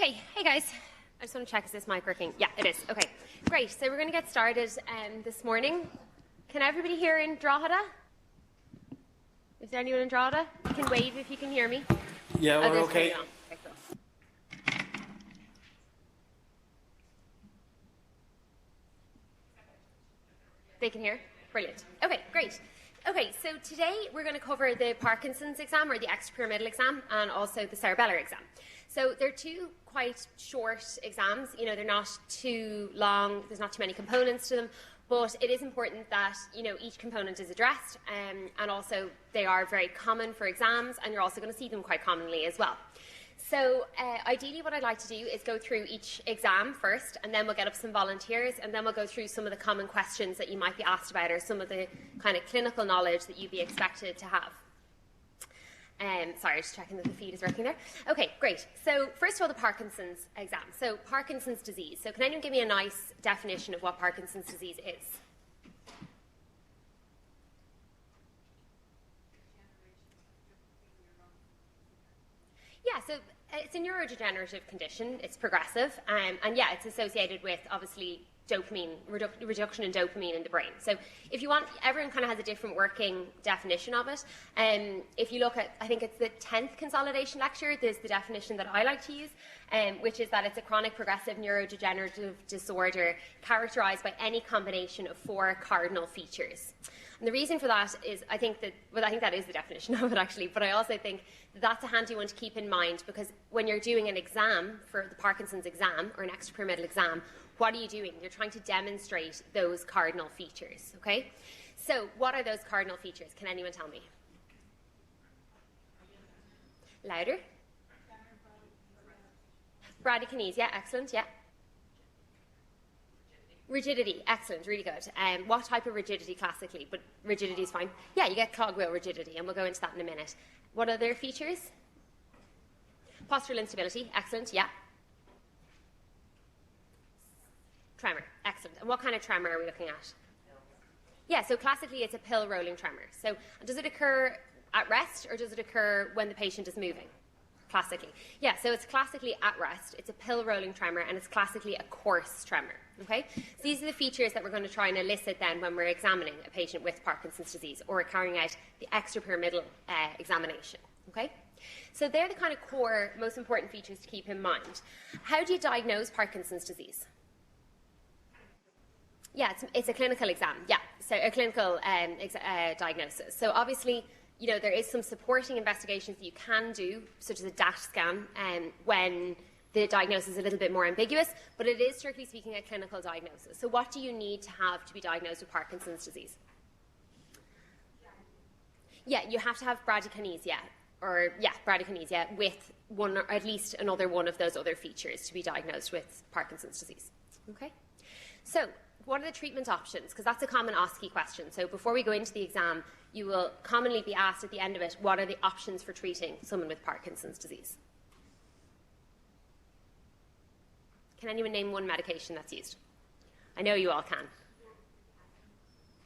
Okay, hey guys. I just want to check, is this mic working? Yeah, it is. Okay, great. So we're going to get started this morning. Can everybody hear in Drogheda? Is there anyone in Drogheda? You can wave if you can hear me. Yeah, we're okay. Okay, cool. They can hear? Brilliant. Okay, great. Okay, so today we're going to cover the Parkinson's exam, or the extrapyramidal exam, and also the cerebellar exam. So they're two quite short exams. You know, they're not too long, there's not too many components to them, but it is important that, you know, each component is addressed, and also they are very common for exams, and you're also going to see them quite commonly as well. So ideally what I'd like to do is go through each exam first, and then we'll get up some volunteers, and then we'll go through some of the common questions that you might be asked about, or some of the kind of clinical knowledge that you'd be expected to have. Sorry, just checking that the feed is working there. Okay, great. So first of all, the Parkinson's exam. So Parkinson's disease. So can anyone give me a nice definition of what Parkinson's disease is? Yeah, so it's a neurodegenerative condition. It's progressive, and yeah, it's associated with, obviously, dopamine, reduction in dopamine in the brain. So if you want, everyone kind of has a different working definition of it. If you look at, I think it's the 10th consolidation lecture, there's the definition that I like to use, which is that it's a chronic progressive neurodegenerative disorder characterized by any combination of 4 cardinal features. And the reason for that is, I think that is the definition of it actually, but I also think that that's a handy one to keep in mind, because when you're doing an exam for the Parkinson's exam or an extrapyramidal exam, what are you doing? You're trying to demonstrate those cardinal features, okay? So what are those cardinal features? Can anyone tell me? Louder? Bradykinesia, excellent, yeah. Rigidity, excellent, really good. What type of rigidity classically? But rigidity is fine. Yeah, you get cogwheel rigidity, and we'll go into that in a minute. What other features? Postural instability, excellent, yeah. Tremor, excellent. And what kind of tremor are we looking at? Yeah, so classically it's a pill rolling tremor. So does it occur at rest, or does it occur when the patient is moving? Classically. Yeah, so it's classically at rest, it's a pill rolling tremor, and it's classically a coarse tremor. Okay? So these are the features that we're going to try and elicit then when we're examining a patient with Parkinson's disease, or carrying out the extrapyramidal examination. Okay? So they're the kind of core, most important features to keep in mind. How do you diagnose Parkinson's disease? Yeah, it's a clinical exam, yeah, so a clinical diagnosis. So obviously, you know, there is some supporting investigations that you can do, such as a DAT scan, when the diagnosis is a little bit more ambiguous, but it is, strictly speaking, a clinical diagnosis. So what do you need to have to be diagnosed with Parkinson's disease? Yeah, you have to have bradykinesia, bradykinesia with one, or at least another one of those other features to be diagnosed with Parkinson's disease. Okay? So what are the treatment options? Because that's a common OSCE question. So before we go into the exam, you will commonly be asked at the end of it, what are the options for treating someone with Parkinson's disease? Can anyone name one medication that's used? I know you all can.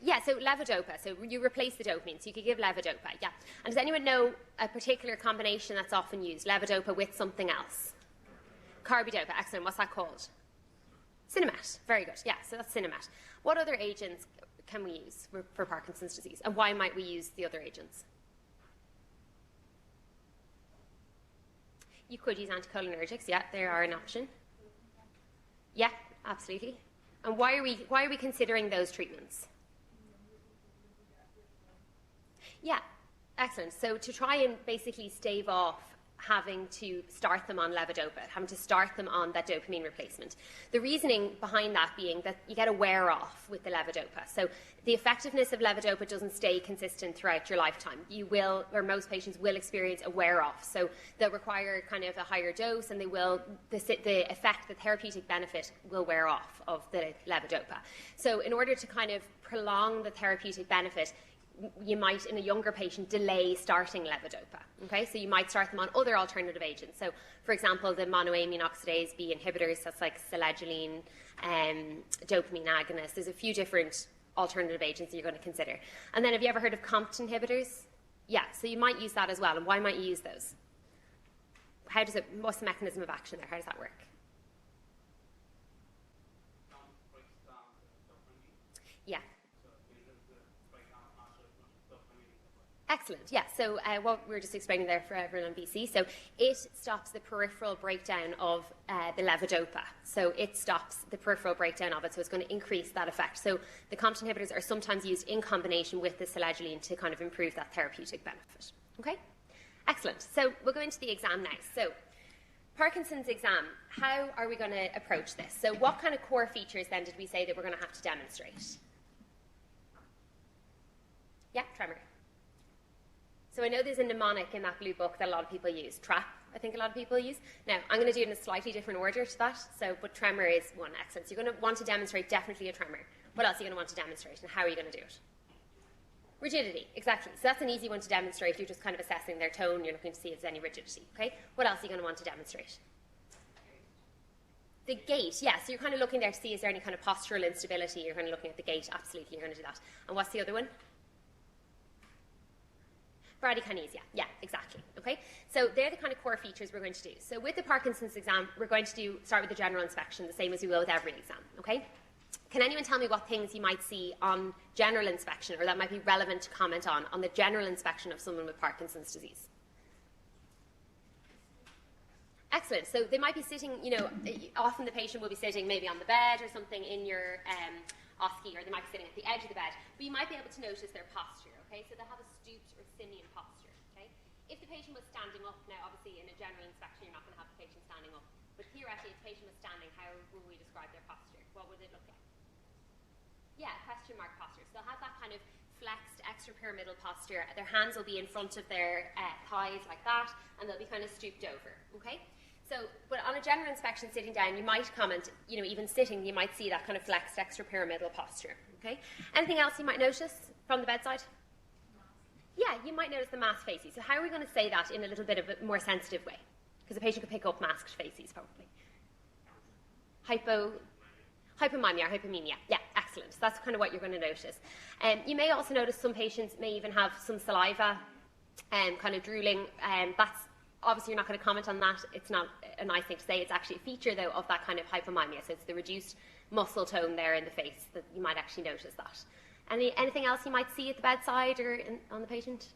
Yeah, so levodopa. So you replace the dopamine. So you could give levodopa, yeah. And does anyone know a particular combination that's often used? Levodopa with something else? Carbidopa, excellent. What's that called? Cinemat, very good. Yeah, so that's Cinemat. What other agents can we use for Parkinson's disease, and why might we use the other agents? You could use anticholinergics, yeah, they are an option. Yeah, absolutely. And why are we considering those treatments? Yeah, excellent. So to try and basically stave off having to start them on levodopa, having to start them on that dopamine replacement. The reasoning behind that being that you get a wear-off with the levodopa. So the effectiveness of levodopa doesn't stay consistent throughout your lifetime. You will, or most patients will, experience a wear-off. So they'll require kind of a higher dose, and they will, the effect, the therapeutic benefit will wear off of the levodopa. So in order to kind of prolong the therapeutic benefit, you might, in a younger patient, delay starting levodopa. Okay, so you might start them on other alternative agents. So, for example, the monoamine oxidase B inhibitors, that's like selegiline, dopamine agonists. There's a few different alternative agents that you're going to consider. And then, have you ever heard of COMT inhibitors? Yeah, so you might use that as well. And why might you use those? what's the mechanism of action there? How does that work? Yeah. Excellent. Yeah. So what we were just explaining there for everyone on BC, so it stops the peripheral breakdown of the levodopa. So it stops the peripheral breakdown of it. So it's going to increase that effect. So the COMT inhibitors are sometimes used in combination with the selegiline to kind of improve that therapeutic benefit. Okay. Excellent. So we'll go into the exam now. So Parkinson's exam, how are we going to approach this? So what kind of core features then did we say that we're going to have to demonstrate? Yeah, tremor. So I know there's a mnemonic in that blue book that a lot of people use. TRAP, I think a lot of people use. Now, I'm going to do it in a slightly different order to that. But tremor is one. Excellent. So you're going to want to demonstrate definitely a tremor. What else are you going to want to demonstrate, and how are you going to do it? Rigidity, exactly. So that's an easy one to demonstrate. You're just kind of assessing their tone. You're looking to see if there's any rigidity. Okay. What else are you going to want to demonstrate? The gait, yeah. So you're kind of looking there to see is there any kind of postural instability. You're kind of looking at the gait. Absolutely, you're going to do that. And what's the other one? Bradykinesia, yeah, exactly. Okay, so they're the kind of core features we're going to do. So with the Parkinson's exam, we're going to start with the general inspection, the same as we will with every exam. Okay. Can anyone tell me what things you might see on general inspection, or that might be relevant to comment on the general inspection of someone with Parkinson's disease? Excellent. So they might be sitting, often the patient will be sitting maybe on the bed or something in your OSCE, or they might be sitting at the edge of the bed, but you might be able to notice their posture. Okay, so they'll have a stooped or simian posture. Okay, if the patient was standing up, now obviously in a general inspection you're not going to have the patient standing up, but theoretically if the patient was standing, how will we describe their posture? What would it look like? Yeah, question mark posture. So they'll have that kind of flexed extrapyramidal posture. Their hands will be in front of their thighs like that, and they'll be kind of stooped over. Okay. So, but on a general inspection sitting down, you might comment, even sitting, you might see that kind of flexed extrapyramidal posture. Okay. Anything else you might notice from the bedside? Yeah, you might notice the masked faces. So how are we going to say that in a little bit of a more sensitive way? Because the patient could pick up masked faces, probably. Hypomimia or hypomemia. Yeah, excellent. So that's kind of what you're going to notice. You may also notice some patients may even have some saliva and kind of drooling. That's obviously you're not going to comment on that. It's not a nice thing to say. It's actually a feature, though, of that kind of hypomimia. So it's the reduced muscle tone there in the face that you might actually notice that. Anything else you might see at the bedside or on the patient?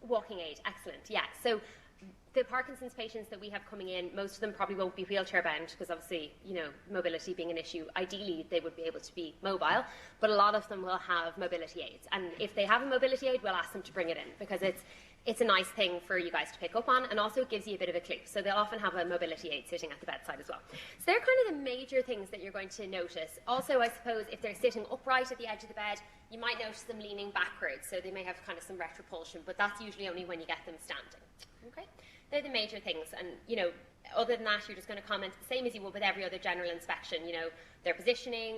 Walking aid, excellent, yeah. So the Parkinson's patients that we have coming in, most of them probably won't be wheelchair bound because obviously, mobility being an issue, ideally they would be able to be mobile, but a lot of them will have mobility aids. And if they have a mobility aid, we'll ask them to bring it in because it's a nice thing for you guys to pick up on, and also it gives you a bit of a clue. So they'll often have a mobility aid sitting at the bedside as well. So they're kind of the major things that you're going to notice. Also, I suppose, if they're sitting upright at the edge of the bed, you might notice them leaning backwards, so they may have kind of some retropulsion, but that's usually only when you get them standing. Okay? They're the major things, and, other than that, you're just going to comment the same as you would with every other general inspection, their positioning,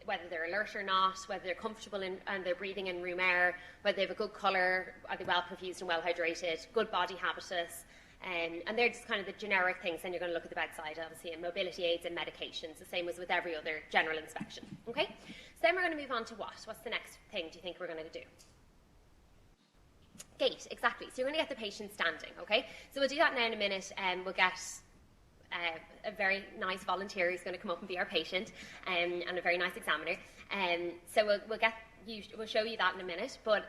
whether they're alert or not, whether they're comfortable and they're breathing in room air, whether they have a good colour, are they well perfused and well hydrated, good body habitus, and they're just kind of the generic things. Then you're going to look at the bedside, obviously, and mobility aids and medications, the same as with every other general inspection. Okay? So then we're going to move on to what? What's the next thing do you think we're going to do? Gait, exactly. So you're going to get the patient standing, okay? So we'll do that now in a minute, and we'll get a very nice volunteer who's going to come up and be our patient, and a very nice examiner. So we'll show you that in a minute. But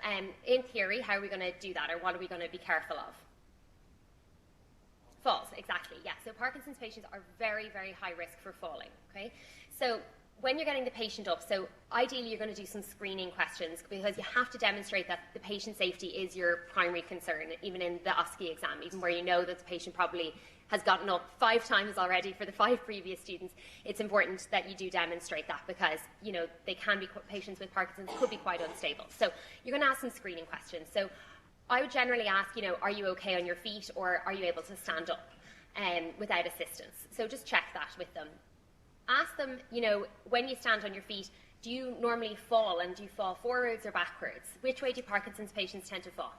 in theory, how are we going to do that, or what are we going to be careful of? Falls, exactly. Yeah. So Parkinson's patients are very, very high risk for falling. Okay. So when you're getting the patient up, so ideally you're going to do some screening questions because you have to demonstrate that the patient safety is your primary concern, even in the OSCE exam, even where you know that the patient probably has gotten up 5 times already for the 5 previous students. It's important that you do demonstrate that because, they can be, patients with Parkinson's could be quite unstable. So you're going to ask some screening questions. So I would generally ask, are you okay on your feet, or are you able to stand up without assistance? So just check that with them. Ask them, when you stand on your feet, do you normally fall, and do you fall forwards or backwards? Which way do Parkinson's patients tend to fall?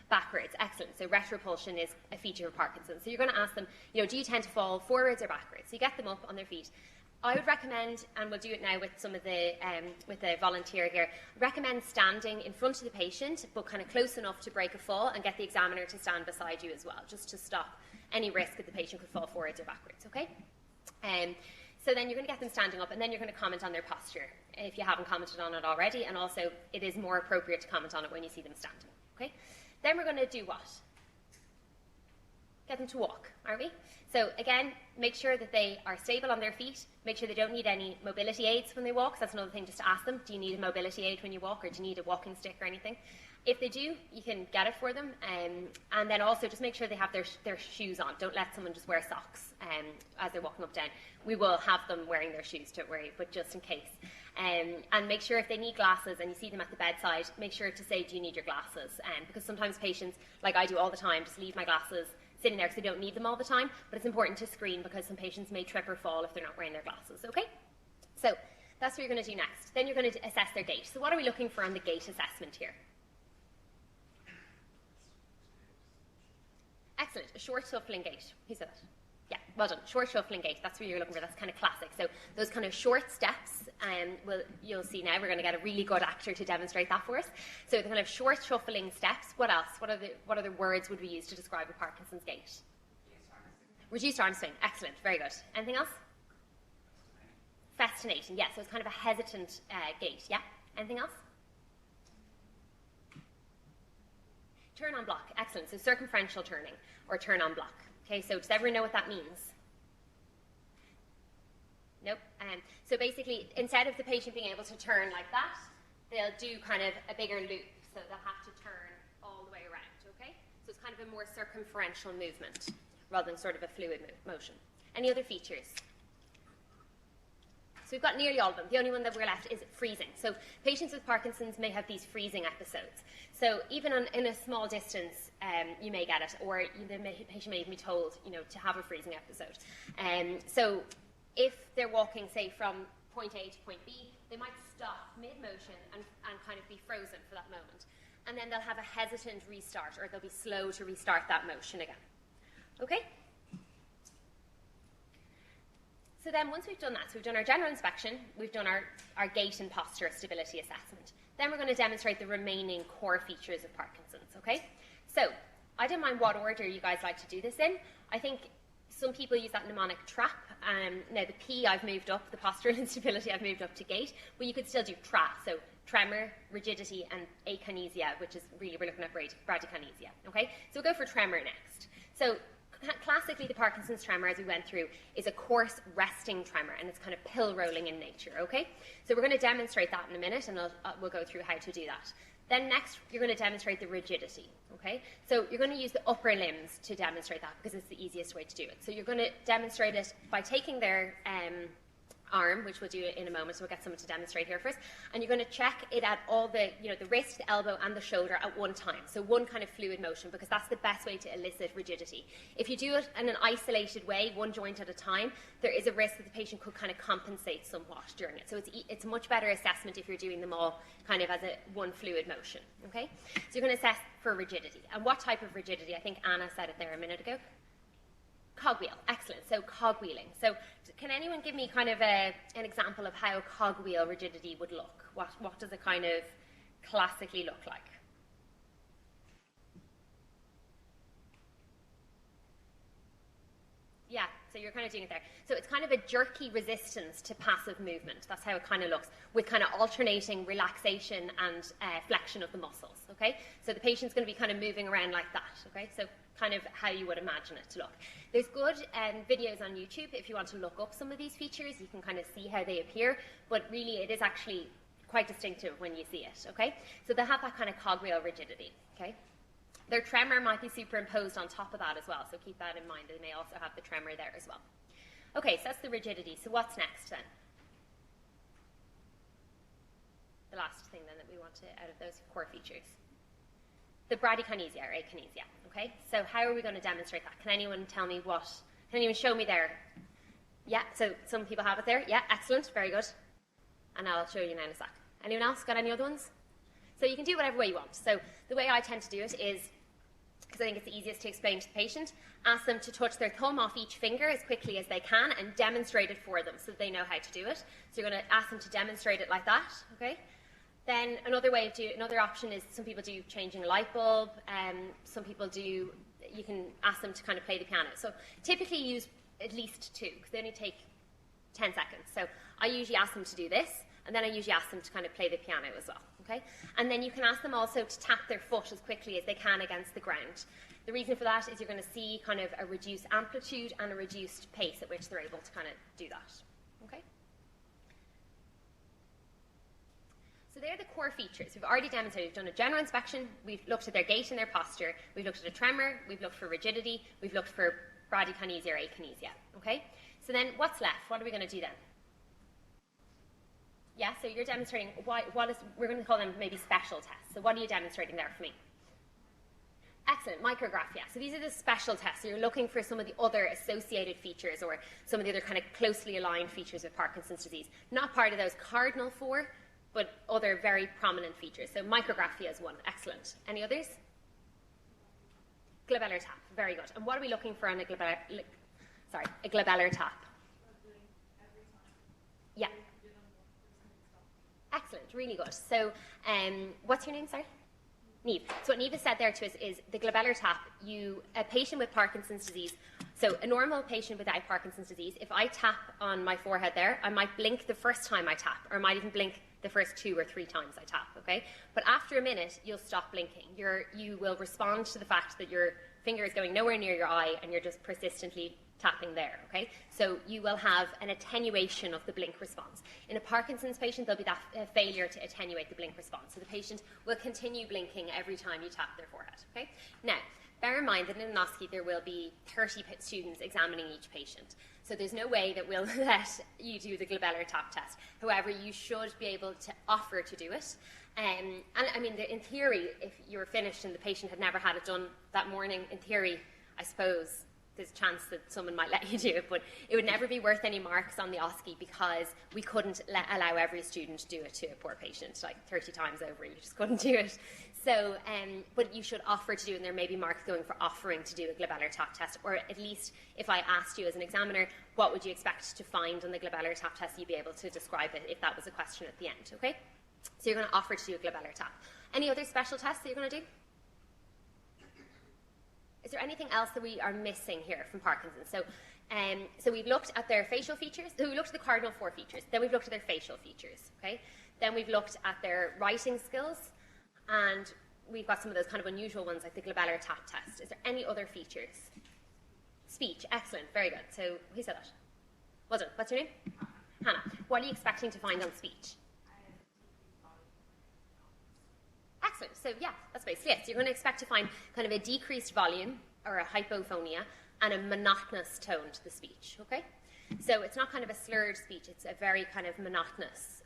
Backwards, excellent. So retropulsion is a feature of Parkinson's. So you're going to ask them, do you tend to fall forwards or backwards? So you get them up on their feet. I would recommend, and we'll do it now with some of the with a volunteer here, recommend standing in front of the patient, but kind of close enough to break a fall, and get the examiner to stand beside you as well, just to stop any risk that the patient could fall forwards or backwards, okay? So then you're going to get them standing up, and then you're going to comment on their posture, if you haven't commented on it already, and also it is more appropriate to comment on it when you see them standing, okay? Then we're going to do what? Get them to walk, are we? So again, make sure that they are stable on their feet. Make sure they don't need any mobility aids when they walk. So that's another thing just to ask them. Do you need a mobility aid when you walk, or do you need a walking stick or anything? If they do, you can get it for them. And then also just make sure they have their shoes on. Don't let someone just wear socks as they're walking up down. We will have them wearing their shoes, don't worry, but just in case. And make sure if they need glasses and you see them at the bedside, make sure to say, do you need your glasses? Because sometimes patients, like I do all the time, just leave my glasses sitting there because they don't need them all the time, but it's important to screen because some patients may trip or fall if they're not wearing their glasses, okay? So that's what you're going to do next. Then you're going to assess their gait. So what are we looking for on the gait assessment here? Excellent. A short shuffling gait. Who said that? Yeah, well done. Short shuffling gait. That's what you're looking for. That's kind of classic. So those kind of short steps, you'll see now we're going to get a really good actor to demonstrate that for us. So the kind of short shuffling steps. What else? What other words would we use to describe a Parkinson's gait? Reduced arm swing. Excellent. Very good. Anything else? Festinating. Yeah, so it's kind of a hesitant gait. Yeah. Anything else? Turn on block. Excellent. So circumferential turning or turn on block. Okay, so does everyone know what that means? Nope. So basically, instead of the patient being able to turn like that, they'll do kind of a bigger loop. So they'll have to turn all the way around, okay? So it's kind of a more circumferential movement rather than sort of a fluid motion. Any other features? So we've got nearly all of them. The only one that we're left is freezing. So patients with Parkinson's may have these freezing episodes. So even in a small distance, you may get it, or the patient may even be told, to have a freezing episode. So if they're walking, say, from point A to point B, they might stop mid-motion and kind of be frozen for that moment. And then they'll have a hesitant restart, or they'll be slow to restart that motion again. Okay? So then once we've done that, so we've done our general inspection, we've done our gait and posture stability assessment. Then we're going to demonstrate the remaining core features of Parkinson's, okay? So I don't mind what order you guys like to do this in. I think some people use that mnemonic TRAP. Now the P I've moved up, the postural instability I've moved up to gait, but you could still do TRA, so tremor, rigidity, and akinesia, which is really, we're looking at bradykinesia, okay? So we'll go for tremor next. So classically, the Parkinson's tremor, as we went through, is a coarse resting tremor, and it's kind of pill rolling in nature, okay? So we're going to demonstrate that in a minute, and we'll go through how to do that. Then next, you're going to demonstrate the rigidity, okay? So you're going to use the upper limbs to demonstrate that because it's the easiest way to do it. So you're going to demonstrate it by taking their arm, which we'll do in a moment, so we'll get someone to demonstrate here first, and you're going to check it at all the, the wrist, the elbow, and the shoulder at one time, so one kind of fluid motion, because that's the best way to elicit rigidity. If you do it in an isolated way, one joint at a time, there is a risk that the patient could kind of compensate somewhat during it, so it's a much better assessment if you're doing them all kind of as a one fluid motion, okay? So you're going to assess for rigidity, and what type of rigidity? I think Anna said it there a minute ago. Cogwheel, excellent. So cogwheeling. So can anyone give me kind of an example of how cogwheel rigidity would look? What does it kind of classically look like? Yeah, so you're kind of doing it there. So it's kind of a jerky resistance to passive movement. That's how it kind of looks, with kind of alternating relaxation and flexion of the muscles, okay? So the patient's going to be kind of moving around like that, okay? So kind of how you would imagine it to look. There's good videos on YouTube if you want to look up some of these features. You can kind of see how they appear, but really it is actually quite distinctive when you see it, okay? So they have that kind of cogwheel rigidity, okay? Their tremor might be superimposed on top of that as well, so keep that in mind. They may also have the tremor there as well. Okay, so that's the rigidity. So what's next then? The last thing then that we want to, out of those core features. The bradykinesia or akinesia, okay? So how are we going to demonstrate that? Can anyone tell me can anyone show me there? Yeah, so some people have it there. Yeah, excellent, very good. And I'll show you now in a sec. Anyone else got any other ones? So you can do whatever way you want. So the way I tend to do it is because I think it's the easiest to explain to the patient. Ask them to touch their thumb off each finger as quickly as they can and demonstrate it for them so they know how to do it. So you're going to ask them to demonstrate it like that, okay? Then another option is some people do changing a light bulb. Some people do, you can ask them to kind of play the piano. So typically use at least 2 because they only take 10 seconds. So I usually ask them to do this, and then I usually ask them to kind of play the piano as well, okay? And then you can ask them also to tap their foot as quickly as they can against the ground. The reason for that is you're going to see kind of a reduced amplitude and a reduced pace at which they're able to kind of do that, okay? So they're the core features. We've already demonstrated, we've done a general inspection, we've looked at their gait and their posture, we've looked at a tremor, we've looked for rigidity, we've looked for bradykinesia or akinesia, okay? So then what's left? What are we going to do then? Yeah, so you're demonstrating, we're going to call them maybe special tests. So what are you demonstrating there for me? Excellent, micrograph, yeah. So these are the special tests. So you're looking for some of the other associated features or some of the other kind of closely aligned features of Parkinson's disease. Not part of those cardinal 4, but other very prominent features. So micrographia is one. Excellent. Any others? Glabellar tap. Very good. And what are we looking for on a glabellar tap? Yeah. Excellent. Really good. So what's your name, sorry? Neve. So what Neve has said there to us is the glabellar tap, a patient with Parkinson's disease, so a normal patient without Parkinson's disease, if I tap on my forehead there, I might blink the first time I tap, or I might even blink the first 2 or 3 times I tap, okay? But after a minute, you'll stop blinking. You will respond to the fact that your finger is going nowhere near your eye and you're just persistently tapping there, okay? So you will have an attenuation of the blink response. In a Parkinson's patient, there'll be that failure to attenuate the blink response. So the patient will continue blinking every time you tap their forehead, okay? Now, bear in mind that in an OSCE there will be 30 students examining each patient. So there's no way that we'll let you do the glabellar tap test. However, you should be able to offer to do it. And I mean, in theory, if you were finished and the patient had never had it done that morning, in theory, I suppose there's a chance that someone might let you do it, but it would never be worth any marks on the OSCE because we couldn't allow every student to do it to a poor patient, like 30 times over. You just couldn't do it. So, but you should offer to do it, and there may be marks going for offering to do a glabellar tap test, or at least if I asked you as an examiner, what would you expect to find on the glabellar tap test, you'd be able to describe it if that was a question at the end, okay? So you're going to offer to do a glabellar tap. Any other special tests that you're going to do? Is there anything else that we are missing here from Parkinson's? So we've looked at their facial features. So we looked at the cardinal 4 features. Then we've looked at their facial features, okay? Then we've looked at their writing skills. And we've got some of those kind of unusual ones like the glabellar tap test. Is there any other features? Speech. Excellent. Very good. So who said that? Well done. What's your name? Hannah. What are you expecting to find on speech? Excellent. So yeah, that's basically it. So you're going to expect to find kind of a decreased volume or a hypophonia and a monotonous tone to the speech, okay? So it's not kind of a slurred speech. It's a very kind of monotonous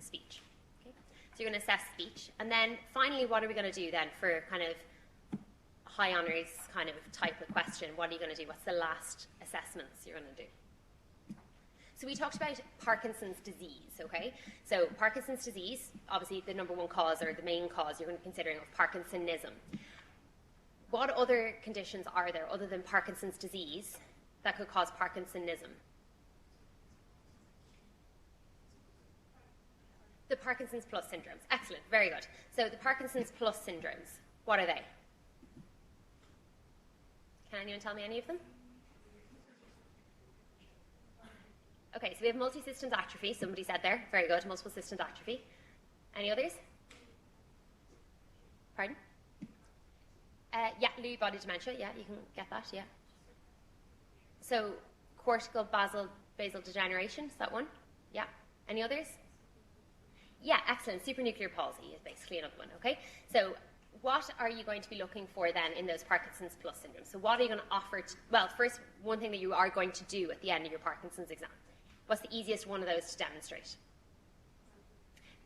speech. Okay? So you're going to assess speech. And then finally, what are we going to do then for kind of high honours kind of type of question? What are you going to do? What's the last assessments you're going to do? So we talked about Parkinson's disease, okay? So Parkinson's disease, obviously the number 1 cause or the main cause you're going to be considering of Parkinsonism. What other conditions are there other than Parkinson's disease that could cause Parkinsonism? The Parkinson's plus syndromes. Excellent, very good. So the Parkinson's plus syndromes, what are they? Can anyone tell me any of them? Okay, so we have multi-systems atrophy, somebody said there. Very good, multiple systems atrophy. Any others? Pardon? Yeah, Lewy body dementia, yeah, you can get that, yeah. So cortical basal degeneration, is that one? Yeah. Any others? Yeah, excellent. Supranuclear palsy is basically another one, okay? So what are you going to be looking for then in those Parkinson's plus syndromes? So what are you going to offer well, first, one thing that you are going to do at the end of your Parkinson's exam. What's the easiest one of those to demonstrate?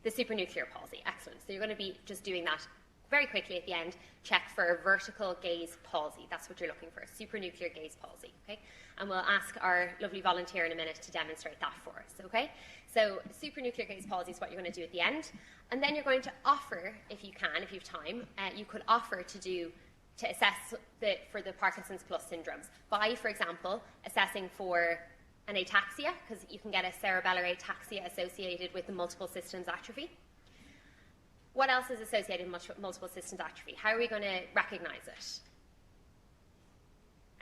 The supranuclear palsy. Excellent. So you're going to be just doing that very quickly at the end. Check for a vertical gaze palsy. That's what you're looking for, supranuclear gaze palsy. Okay? And we'll ask our lovely volunteer in a minute to demonstrate that for us. Okay? So supranuclear gaze palsy is what you're going to do at the end. And then you're going to offer, if you can, if you have time, you could offer to do to assess for the Parkinson's plus syndromes by, for example, assessing for an ataxia, because you can get a cerebellar ataxia associated with the multiple systems atrophy. What else is associated with multiple systems atrophy? How are we going to recognize it?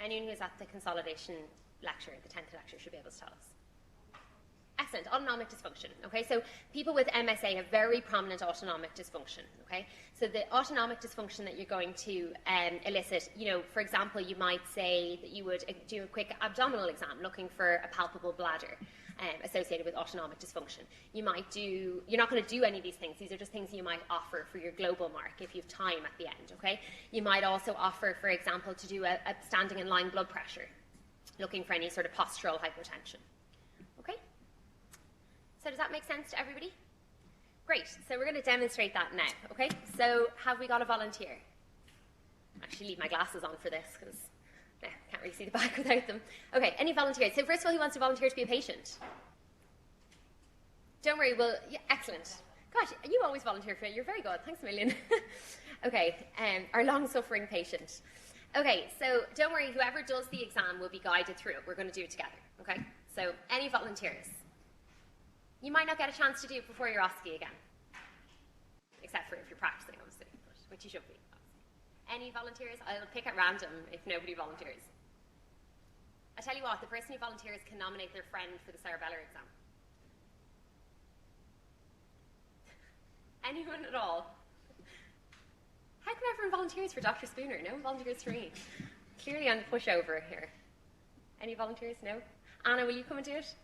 Anyone who's at the consolidation lecture, the 10th lecture, should be able to tell us. Excellent. Autonomic dysfunction. Okay, so people with MSA have very prominent autonomic dysfunction. Okay, so the autonomic dysfunction that you're going to elicit, for example, you might say that you would do a quick abdominal exam looking for a palpable bladder associated with autonomic dysfunction. You're not going to do any of these things. These are just things you might offer for your global mark if you have time at the end. Okay, you might also offer, for example, to do a standing and lying blood pressure, looking for any sort of postural hypotension. Okay. So does that make sense to everybody? Great. So we're going to demonstrate that now. Okay. So have we got a volunteer? Actually, leave my glasses on for this because I can't really see the back without them. Okay. Any volunteers? So first of all, who wants to volunteer to be a patient? Don't worry. Well, yeah, excellent. Gosh, you always volunteer for it. You're very good. Thanks a million. Okay. Our long-suffering patient. Okay. So don't worry. Whoever does the exam will be guided through it. We're going to do it together. Okay. So any volunteers? You might not get a chance to do it before your OSCE again, except for if you're practicing, obviously, which you should be. Any volunteers? I'll pick at random if nobody volunteers. I tell you what, the person who volunteers can nominate their friend for the cerebellar exam. Anyone at all? How come everyone volunteers for Dr. Spooner? No one volunteers for me. Clearly I'm the pushover here. Any volunteers? No? Anna, will you come and do it?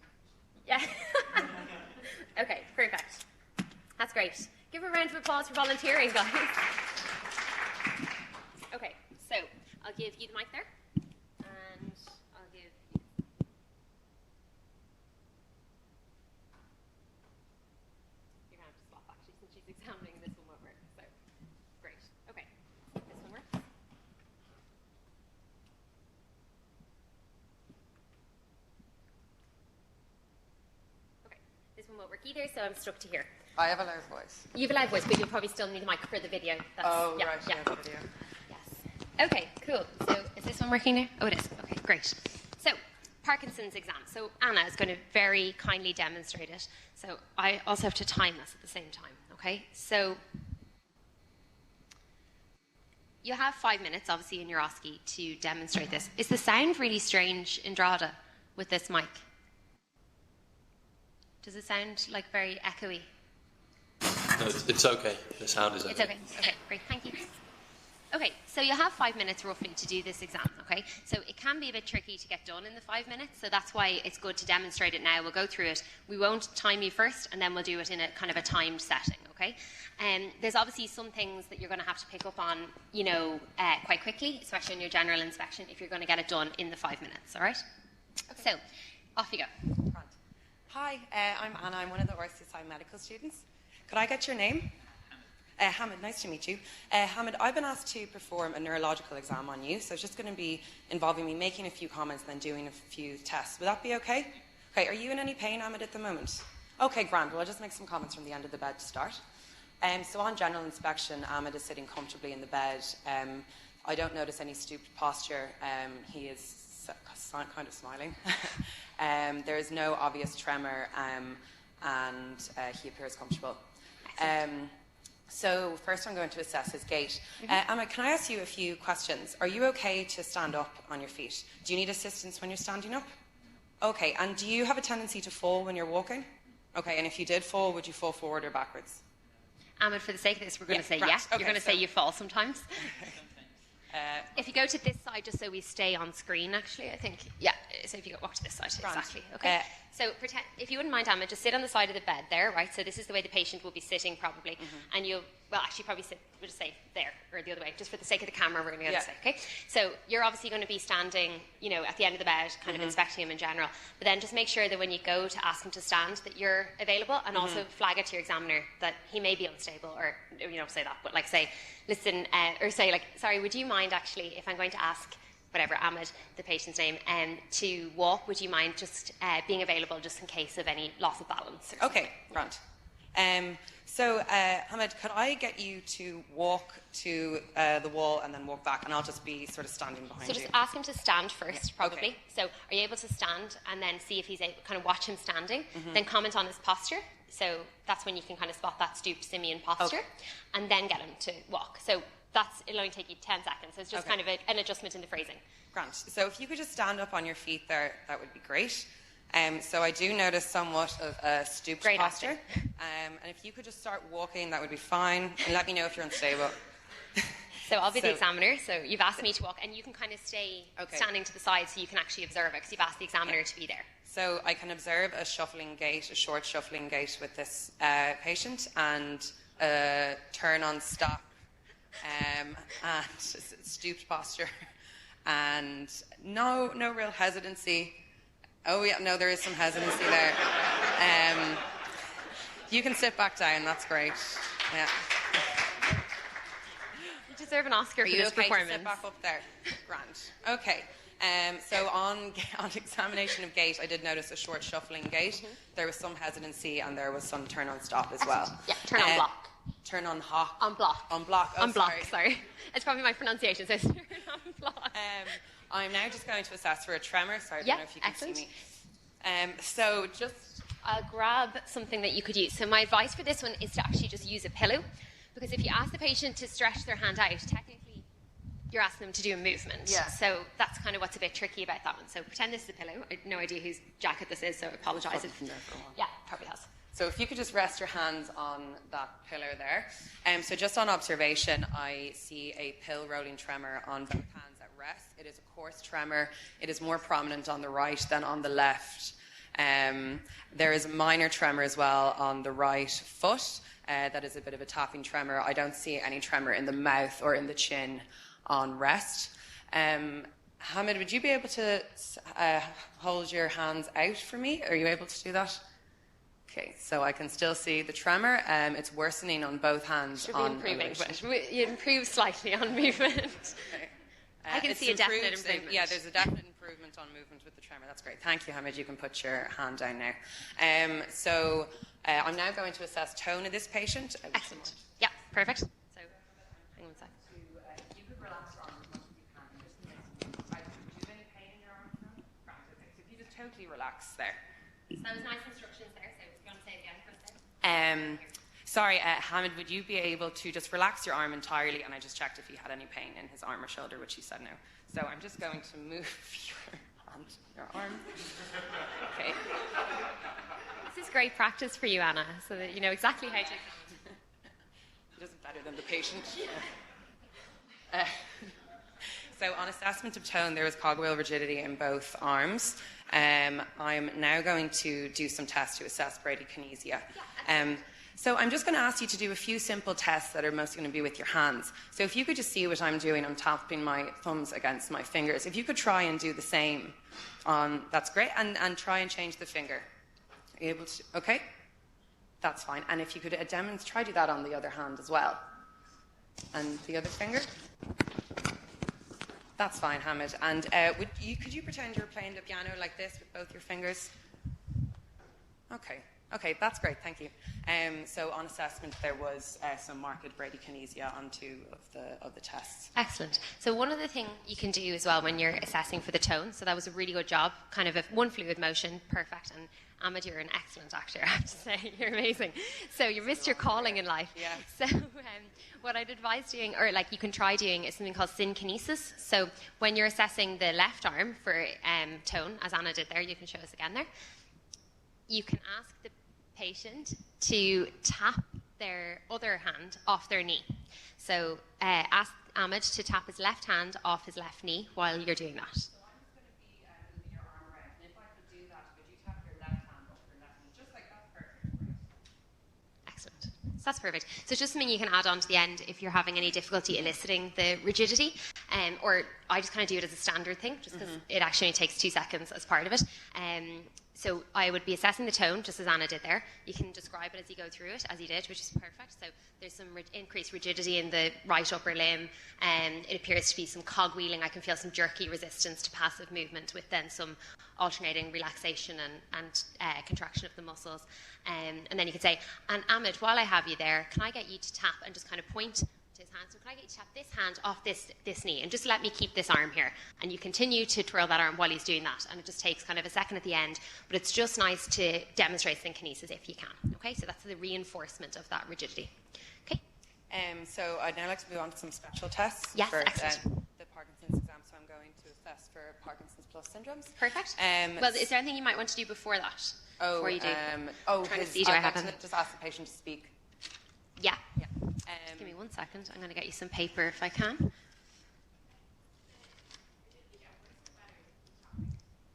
Yeah. Okay, perfect. That's great. Give a round of applause for volunteering, guys. Okay, so I'll give you the mic there, and I'll give you. You're going to have to swap, actually, since she's examining this one won't work. So, great. Okay, this one works. This one won't work either, so I'm stuck to here. I have a loud voice. You have a loud voice, but you'll probably still need the mic for the video. Right, yeah. Video. Yes. Okay, cool. So is this one working now? Oh, it is. Okay, great. So Parkinson's exam. So Anna is going to very kindly demonstrate it. So I also have to time this at the same time, okay? So you have 5 minutes, obviously, in your OSCE to demonstrate this. Is the sound really strange in Drogheda with this mic? Does it sound like very echoey? No, it's okay. The sound is okay. It's okay. Okay, great. Thank you. Okay, so you have 5 minutes roughly to do this exam, okay? So it can be a bit tricky to get done in the 5 minutes, so that's why it's good to demonstrate it now. We'll go through it. We won't time you first, and then we'll do it in a kind of a timed setting, okay? There's obviously some things that you're going to have to pick up on, quite quickly, especially in your general inspection, if you're going to get it done in the 5 minutes, all right? Okay. So, off you go. Hi, I'm Anna. I'm one of the RCSI medical students. Could I get your name? Hamid, nice to meet you. Hamid, I've been asked to perform a neurological exam on you, so it's just going to be involving me making a few comments and then doing a few tests. Would that be okay? Okay, are you in any pain, Hamid, at the moment? Okay, grand. Well, I'll just make some comments from the end of the bed to start. So on general inspection, Ahmed is sitting comfortably in the bed. I don't notice any stooped posture. He is kind of smiling. There is no obvious tremor, and he appears comfortable. So first I'm going to assess his gait. Emma, can I ask you a few questions? Are you okay to stand up on your feet? Do you need assistance when you're standing up? Okay, and do you have a tendency to fall when you're walking? Okay, and if you did fall, would you fall forward or backwards? Ahmed, for the sake of this, we're going to say yes. Okay, you're going to say you fall sometimes. If you go to this side, just so we stay on screen, actually, I think. Yeah, so if you walk to this side, exactly. Okay. So pretend, if you wouldn't mind, Ahmed, just sit on the side of the bed there, right? So this is the way the patient will be sitting probably. And you'll, well, actually probably sit, we'll just say there, or the other way. Just for the sake of the camera, we're going to go this way, okay? So you're obviously going to be standing, at the end of the bed, kind of inspecting him in general. But then just make sure that when you go to ask him to stand, that you're available, and also flag it to your examiner that he may be unstable, or, say that, but like say, listen, or say like, sorry, would you mind actually, if I'm going to ask whatever, Ahmed, the patient's name, to walk, would you mind just being available just in case of any loss of balance? Okay, right. So, Hamid, could I get you to walk to the wall and then walk back, and I'll just be sort of standing behind you. So just ask him to stand first, probably. Okay. So are you able to stand and then see if he's able, kind of watch him standing, then comment on his posture. So that's when you can kind of spot that stooped simian posture, and then get him to walk. So it'll only take you 10 seconds. So it's just kind of an adjustment in the phrasing. Grant. So if you could just stand up on your feet there, that would be great. So I do notice somewhat of a stooped posture. And if you could just start walking, that would be fine. And let me know if you're unstable. So I'll be the examiner. So you've asked me to walk, and you can kind of stay standing to the side so you can actually observe it, because you've asked the examiner to be there. So I can observe a shuffling gait, a short shuffling gait with this patient, and a turn on stop, and stooped posture, and no real hesitancy. Oh yeah, no, there is some hesitancy there. You can sit back down. That's great. Yeah. You deserve an Oscar for this Are performance. you okay to sit back up there? Grant. Okay. So on examination of gait, I did notice a short shuffling gait. There was some hesitancy, and there was some turn on stop as well. Yeah, turn on block. Turn on hawk. On block. On block. Oh, on block, sorry. It's probably my pronunciation, so it's turn on block. I'm now just going to assess for a tremor. Sorry, I don't know if you can see me. So just... I'll grab something that you could use. So my advice for this one is to actually just use a pillow, because if you ask the patient to stretch their hand out, technically you're asking them to do a movement. Yeah. So that's kind of what's a bit tricky about that one. So pretend this is a pillow. I have no idea whose jacket this is, so I apologise. Yeah, probably has. So if you could just rest your hands on that pillar there. So just on observation, I see a pill rolling tremor on both hands at rest. It is a coarse tremor. It is more prominent on the right than on the left. There is a minor tremor as well on the right foot. That is a bit of a tapping tremor. I don't see any tremor in the mouth or in the chin on rest. Hamid, would you be able to hold your hands out for me? Are you able to do that? Okay, so I can still see the tremor. It's worsening on both hands. Should be improving, but you improve slightly on movement. Okay. I can see a definite improvement. Yeah, there's a definite improvement on movement with the tremor. That's great. Thank you, Hamid. You can put your hand down now. So I'm now going to assess tone of this patient. Excellent. Yeah, perfect. So hang on a sec. You could relax your arm as much as you can. Just do you have any pain in your arm? Right, okay. So if you just totally relax there. So that was nice instructions there. So if you want to say it again, sorry, Hamid, would you be able to just relax your arm entirely? And I just checked if he had any pain in his arm or shoulder, which he said no. So I'm just going to move your hand, your arm. Okay. This is great practice for you, Anna, so that you know exactly how to... He does it better than the patient. So on assessment of tone, there was cogwheel rigidity in both arms. I'm now going to do some tests to assess bradykinesia. So I'm just going to ask you to do a few simple tests that are mostly going to be with your hands. So if you could just see what I'm doing, I'm tapping my thumbs against my fingers. If you could try and do the same that's great, and try and change the finger. Are you able to? Okay, that's fine. And if you could try do that on the other hand as well. And the other finger. That's fine, Hamid. And could you pretend you're playing the piano like this with both your fingers? Okay, that's great, thank you. So on assessment, there was some marked bradykinesia on two of the tests. Excellent. So one other thing you can do as well when you're assessing for the tone, so that was a really good job, kind of one fluid motion, perfect, and Ahmed, you're an excellent actor, I have to say. You're amazing. So you missed your calling in life. Yeah. So what I'd advise doing, or like you can try doing, is something called synkinesis. So when you're assessing the left arm for tone, as Anna did there, you can show us again there, you can ask the patient to tap their other hand off their knee. So ask Ahmed to tap his left hand off his left knee while you're doing that. So I'm just going to be moving your arm around. And if I could do that, could you tap your left hand off your left knee? Just like that, perfect. Excellent. So that's perfect. So it's just something you can add on to the end if you're having any difficulty eliciting the rigidity. or I just kind of do it as a standard thing, just because it actually only takes 2 seconds as part of it. So I would be assessing the tone, just as Anna did there. You can describe it as you go through it, as you did, which is perfect. So there's some increased rigidity in the right upper limb, and it appears to be some cogwheeling. I can feel some jerky resistance to passive movement, with then some alternating relaxation and contraction of the muscles. And then you could say, and Ahmed, while I have you there, can I get you to tap and just kind of point to his hand? So can I get you to tap this hand off this knee, and just let me keep this arm here? And you continue to twirl that arm while he's doing that, and it just takes kind of a second at the end, but it's just nice to demonstrate synkinesis if you can. Okay, so that's the reinforcement of that rigidity. Okay. So I'd now like to move on to some special tests Yes, for excellent. the Parkinson's exam. So I'm going to assess for Parkinson's plus syndromes. Perfect. Well, is there anything you might want to do before that? Before you do? Trying to see, do I have to just ask the patient to speak. Yeah. Just give me 1 second. I'm going to get you some paper if I can.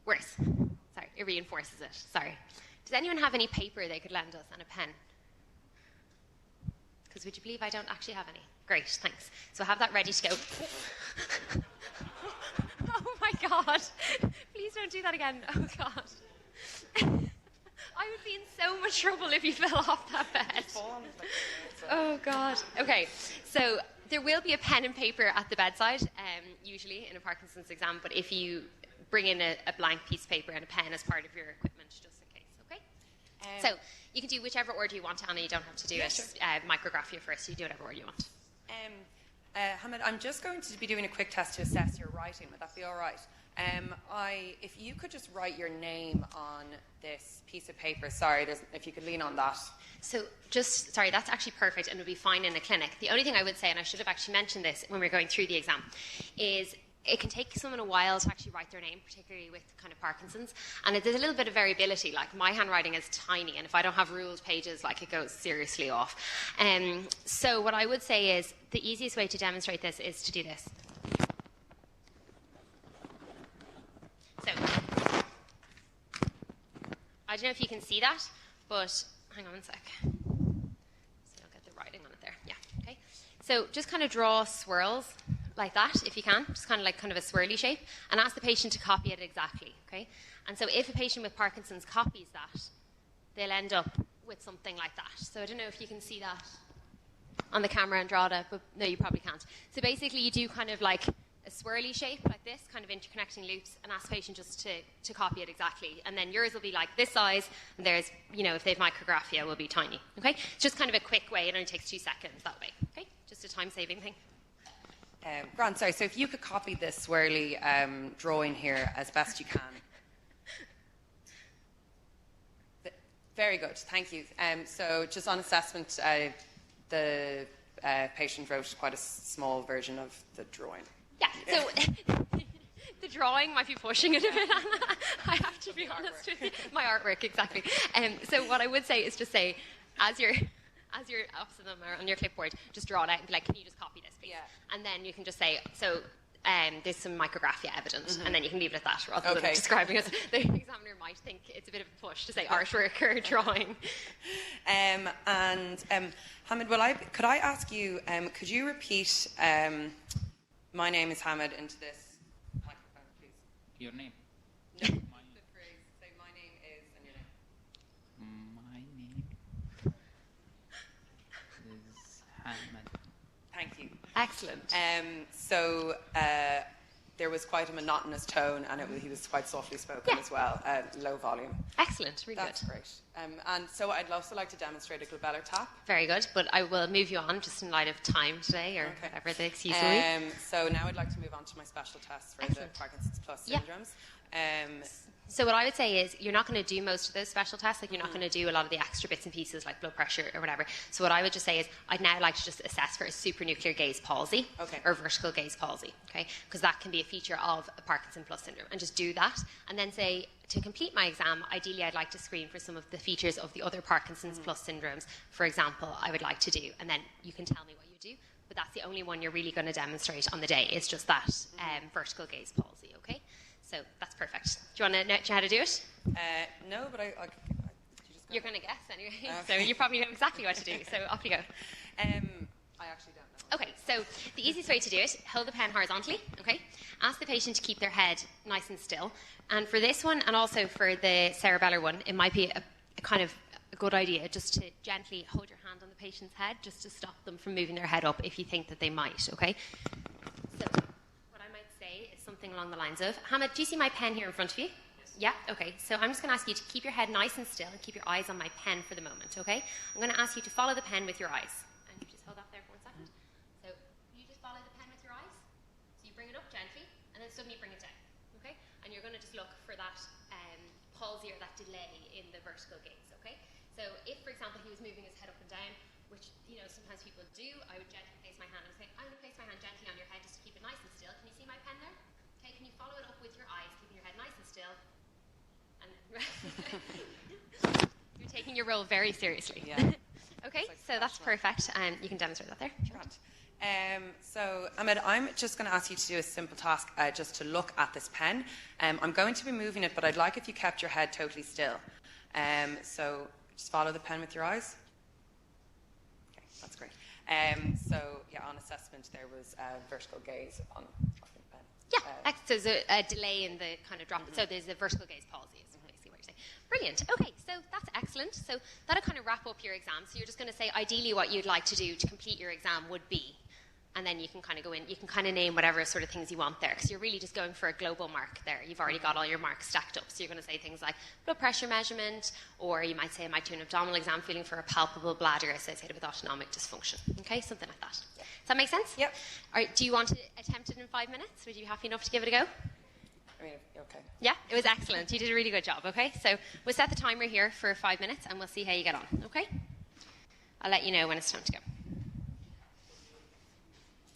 Worse. Sorry, it reinforces it. Sorry. Does anyone have any paper they could lend us and a pen? Because would you believe I don't actually have any? Great, thanks. So I have that ready to go. Oh my God. Please don't do that again. Oh God. I would be in so much trouble if you fell off that bed. Oh God. Okay, so there will be a pen and paper at the bedside, usually in a Parkinson's exam, but if you bring in a blank piece of paper and a pen as part of your equipment, just in case, okay? So you can do whichever order you want, Anna. You don't have to do it. Sure. Micrographia first. You do whatever order you want. Hamid, I'm just going to be doing a quick test to assess your writing. Would that be all right? If you could just write your name on this piece of paper. Sorry, if you could lean on that. So sorry, that's actually perfect and would be fine in a clinic. The only thing I would say, and I should have actually mentioned this when we were going through the exam, is it can take someone a while to actually write their name, particularly with kind of Parkinson's. And there's a little bit of variability. Like, my handwriting is tiny, and if I don't have ruled pages, like, it goes seriously off. So what I would say is the easiest way to demonstrate this is to do this. So I don't know if you can see that, but hang on 1 sec. So I'll get the writing on it there. Yeah, okay. So just kind of draw swirls like that, if you can, just kind of like a swirly shape, and ask the patient to copy it exactly, okay? And so if a patient with Parkinson's copies that, they'll end up with something like that. So I don't know if you can see that on the camera and draw that, but no, you probably can't. So basically you do kind of like a swirly shape like this, kind of interconnecting loops, and ask the patient just to copy it exactly. And then yours will be like this size, and theirs, if they've micrographia, will be tiny, okay? It's just kind of a quick way. It only takes 2 seconds that way, okay? Just a time-saving thing. Grant, sorry, so if you could copy this swirly drawing here as best you can. Very good, thank you. So just on assessment, the patient wrote quite a small version of the drawing. Yeah, so the drawing might be pushing it a bit, Anna. I have to be honest with you. My artwork, exactly. So what I would say is just say, as you're opposite them or on your clipboard, just draw it out and be like, can you just copy this, please? Yeah. And then you can just say, so there's some micrographia evident, and then you can leave it at that rather than describing it. The examiner might think it's a bit of a push to say artwork or drawing. Hamid, could I ask you, could you repeat my name is Hamid into this microphone, please? Your name? No, the phrase, say my name is and your name. My name is Hamid. Thank you. Excellent. So there was quite a monotonous tone, and he was quite softly spoken as well, low volume. Excellent, really That's good. Great. And so I'd also like to demonstrate a glabellar tap. Very good, but I will move you on just in light of time today, or whatever the excuse will be. So now I'd like to move on to my special tests for Excellent. the Parkinson's plus Yeah. syndromes. So what I would say is you're not going to do most of those special tests, like you're not going to do a lot of the extra bits and pieces like blood pressure or whatever. So what I would just say is I'd now like to just assess for a supranuclear gaze palsy or vertical gaze palsy, okay? Because that can be a feature of a Parkinson plus syndrome, and just do that. And then say, to complete my exam, ideally I'd like to screen for some of the features of the other Parkinson's plus syndromes, for example, I would like to do. And then you can tell me what you do, but that's the only one you're really going to demonstrate on the day. It's just that vertical gaze palsy, okay? So that's perfect. Do you want to know how to do it? No, but You're going to guess anyway. Okay. So you probably know exactly what to do. So off you go. I actually don't know. Okay, so the easiest way to do it, hold the pen horizontally, okay? Ask the patient to keep their head nice and still. And for this one, and also for the cerebellar one, it might be a kind of a good idea just to gently hold your hand on the patient's head, just to stop them from moving their head up if you think that they might, okay? So what I might say is something along the lines of, Hamid, do you see my pen here in front of you? Yeah, okay. So I'm just going to ask you to keep your head nice and still and keep your eyes on my pen for the moment, okay? I'm going to ask you to follow the pen with your eyes. And you just hold that there for 1 second. So you just follow the pen with your eyes. So you bring it up gently, and then suddenly bring it down, okay? And you're going to just look for that palsy or that delay in the vertical gaze, okay? So if, for example, he was moving his head up and down, which, you know, sometimes people do, I would gently place my hand and say, I'm going to place my hand gently on your head just to keep it nice and still. Can you see my pen there? Okay, can you follow it up with your eyes, keeping your head nice and still? And you're taking your role very seriously. Yeah. Okay, like so that's perfect. You can demonstrate that there. So, Ahmed, I'm just going to ask you to do a simple task, just to look at this pen. I'm going to be moving it, but I'd like if you kept your head totally still. So, just follow the pen with your eyes. Okay, that's great. So, yeah, on assessment, there was vertical gaze on dropping the pen. Yeah, so there's a delay in the kind of drop. So there's a vertical gaze palsy, is basically what you're saying. Brilliant. Okay, so that's excellent. So that'll kind of wrap up your exam. So you're just going to say, ideally, what you'd like to do to complete your exam would be, and then you can kind of go in, you can kind of name whatever sort of things you want there, because you're really just going for a global mark there. You've already got all your marks stacked up. So you're going to say things like blood pressure measurement, or you might say, I might do an abdominal exam feeling for a palpable bladder associated with autonomic dysfunction. Okay, something like that. Yeah. Does that make sense? Yep. All right, do you want to attempt it in 5 minutes? Would you be happy enough to give it a go? I mean, okay. Yeah, it was excellent. You did a really good job, okay? So we'll set the timer here for 5 minutes, and we'll see how you get on, okay? I'll let you know when it's time to go.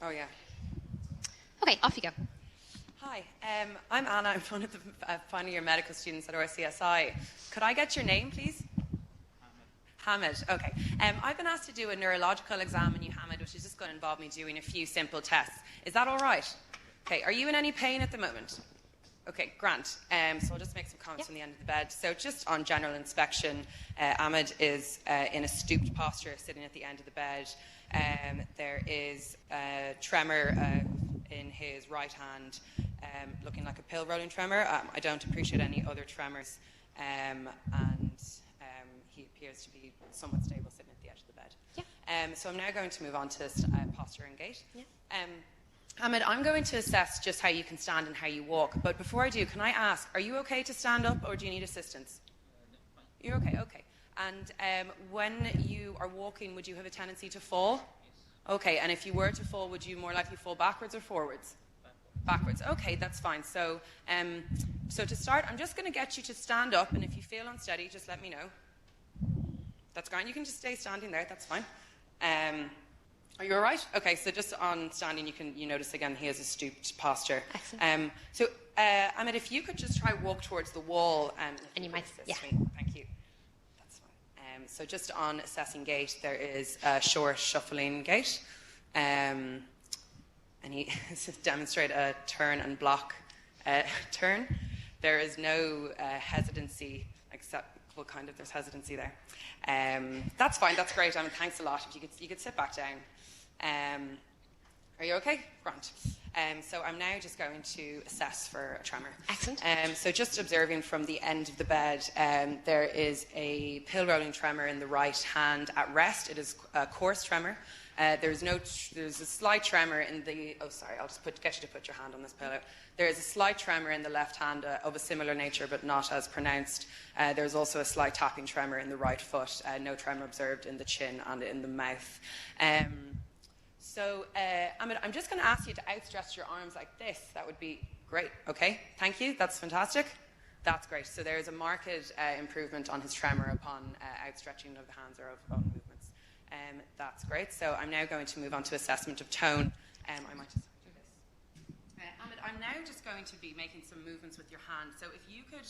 Oh, yeah. Okay, off you go. Hi, I'm Anna. I'm one of the final year medical students at RCSI. Could I get your name, please? Hamid, okay. I've been asked to do a neurological exam on you, Hamid, which is just going to involve me doing a few simple tests. Is that all right? Okay, are you in any pain at the moment? Okay, Grant. So I'll just make some comments from the end of the bed. So just on general inspection, Ahmed is in a stooped posture, sitting at the end of the bed. There is a tremor in his right hand, looking like a pill rolling tremor. I don't appreciate any other tremors, and he appears to be somewhat stable sitting at the edge of the bed. Yeah. So I'm now going to move on to posture and gait. Yeah. Ahmed, I'm going to assess just how you can stand and how you walk. But before I do, can I ask, are you okay to stand up or do you need assistance? You're okay, okay. And when you are walking, would you have a tendency to fall? Okay, and if you were to fall, would you more likely fall backwards or forwards? Backwards. Okay, that's fine. So, so to start, I'm just going to get you to stand up, and if you feel unsteady, just let me know. That's great. You can just stay standing there. That's fine. Are you all right? Okay, so just on standing, you notice again he has a stooped posture. Excellent. So, Ahmed, if you could just try walk towards the wall. And you might, yeah. Thank you. That's fine. So just on assessing gait, there is a short shuffling gait. And he demonstrate a turn and block turn. There is no hesitancy, except, well, kind of, there's hesitancy there. That's fine, that's great. I mean, thanks a lot. If you could sit back down. Are you okay? Grant. So I'm now just going to assess for a tremor. Excellent. So just observing from the end of the bed, there is a pill rolling tremor in the right hand at rest. It is a coarse tremor. There's a slight tremor in the, oh sorry, I'll just get you to put your hand on this pillow. There is a slight tremor in the left hand of a similar nature but not as pronounced. There's also a slight tapping tremor in the right foot. No tremor observed in the chin and in the mouth. So, Ahmed, I'm just going to ask you to outstretch your arms like this. That would be great. Okay, thank you. That's fantastic. That's great. So there is a marked improvement on his tremor upon outstretching of the hands or of movements. That's great. So I'm now going to move on to assessment of tone. I might just do this. Ahmed, I'm now just going to be making some movements with your hand. So if you could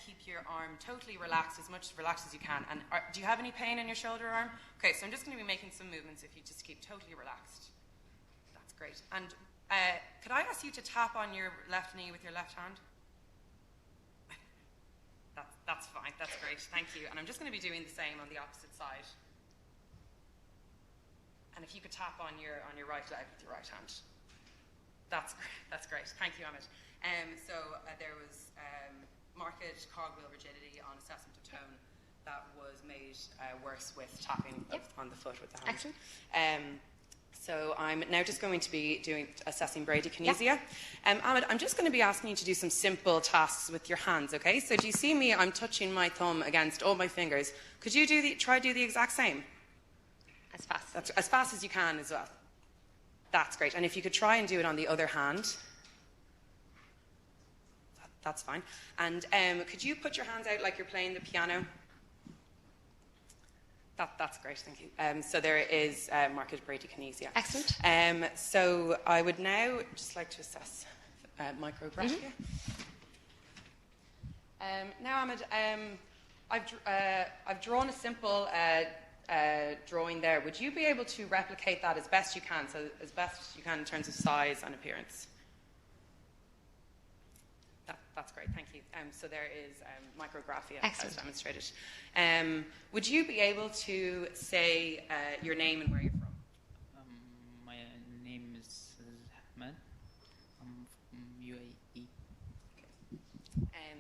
keep your arm totally relaxed, as much relaxed as you can. And do you have any pain in your shoulder arm? Okay, so I'm just going to be making some movements if you just keep totally relaxed. That's great. And could I ask you to tap on your left knee with your left hand? That's fine. That's great. Thank you. And I'm just going to be doing the same on the opposite side. And if you could tap on your right leg with your right hand. That's great. Thank you, Ahmed. There was marked cogwheel rigidity on assessment of tone that was made worse with tapping on the foot with the hand. Excellent. So I'm now just going to be assessing bradykinesia. Ahmed, I'm just going to be asking you to do some simple tasks with your hands, okay? So do you see me? I'm touching my thumb against all my fingers. Could you try to do the exact same? As fast as you can as well. That's great. And if you could try and do it on the other hand, that's fine. And could you put your hands out like you're playing the piano? That's great, thank you. So there is marked bradykinesia. Excellent. So I would now just like to assess micrographia. Now, Ahmed, I've drawn a simple drawing there. Would you be able to replicate that as best you can, so as best you can in terms of size and appearance? That's great, thank you. So there is micrographia as demonstrated. Would you be able to say your name and where you're from? My name is Ahmed. I'm from UAE.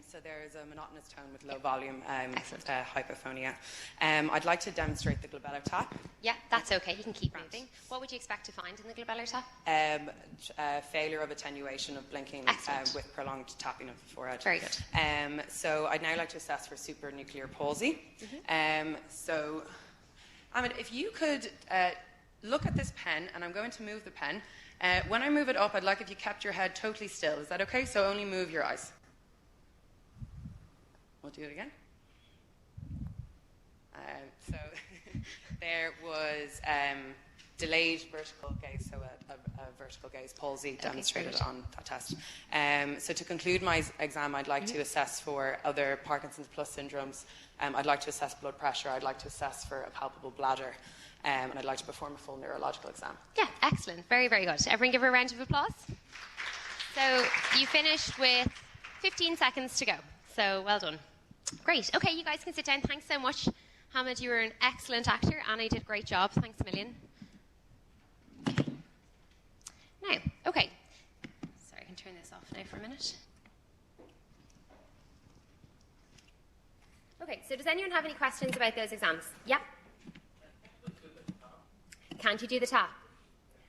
So there is a monotonous tone with low volume, hypophonia. I'd like to demonstrate the glabellar tap. Yeah, that's okay. You can keep moving. What would you expect to find in the glabellar tap? Failure of attenuation of blinking with prolonged tapping of the forehead. Very good. So I'd now like to assess for supranuclear palsy. So, Ahmed, if you could look at this pen, and I'm going to move the pen. When I move it up, I'd like if you kept your head totally still. Is that okay? So only move your eyes. We'll do it again. So there was delayed vertical gaze, so a vertical gaze palsy demonstrated on that test. So to conclude my exam, I'd like to assess for other Parkinson's plus syndromes. I'd like to assess blood pressure. I'd like to assess for a palpable bladder. And I'd like to perform a full neurological exam. Yeah, excellent. Very, very good. Everyone give her a round of applause. So you finished with 15 seconds to go. So well done. Great. Okay, you guys can sit down. Thanks so much. Hamid, you were an excellent actor. Anna, you did a great job. Thanks a million. Okay. Now, okay. Sorry, I can turn this off now for a minute. Okay, so does anyone have any questions about those exams? Yeah? Can't you do the tap?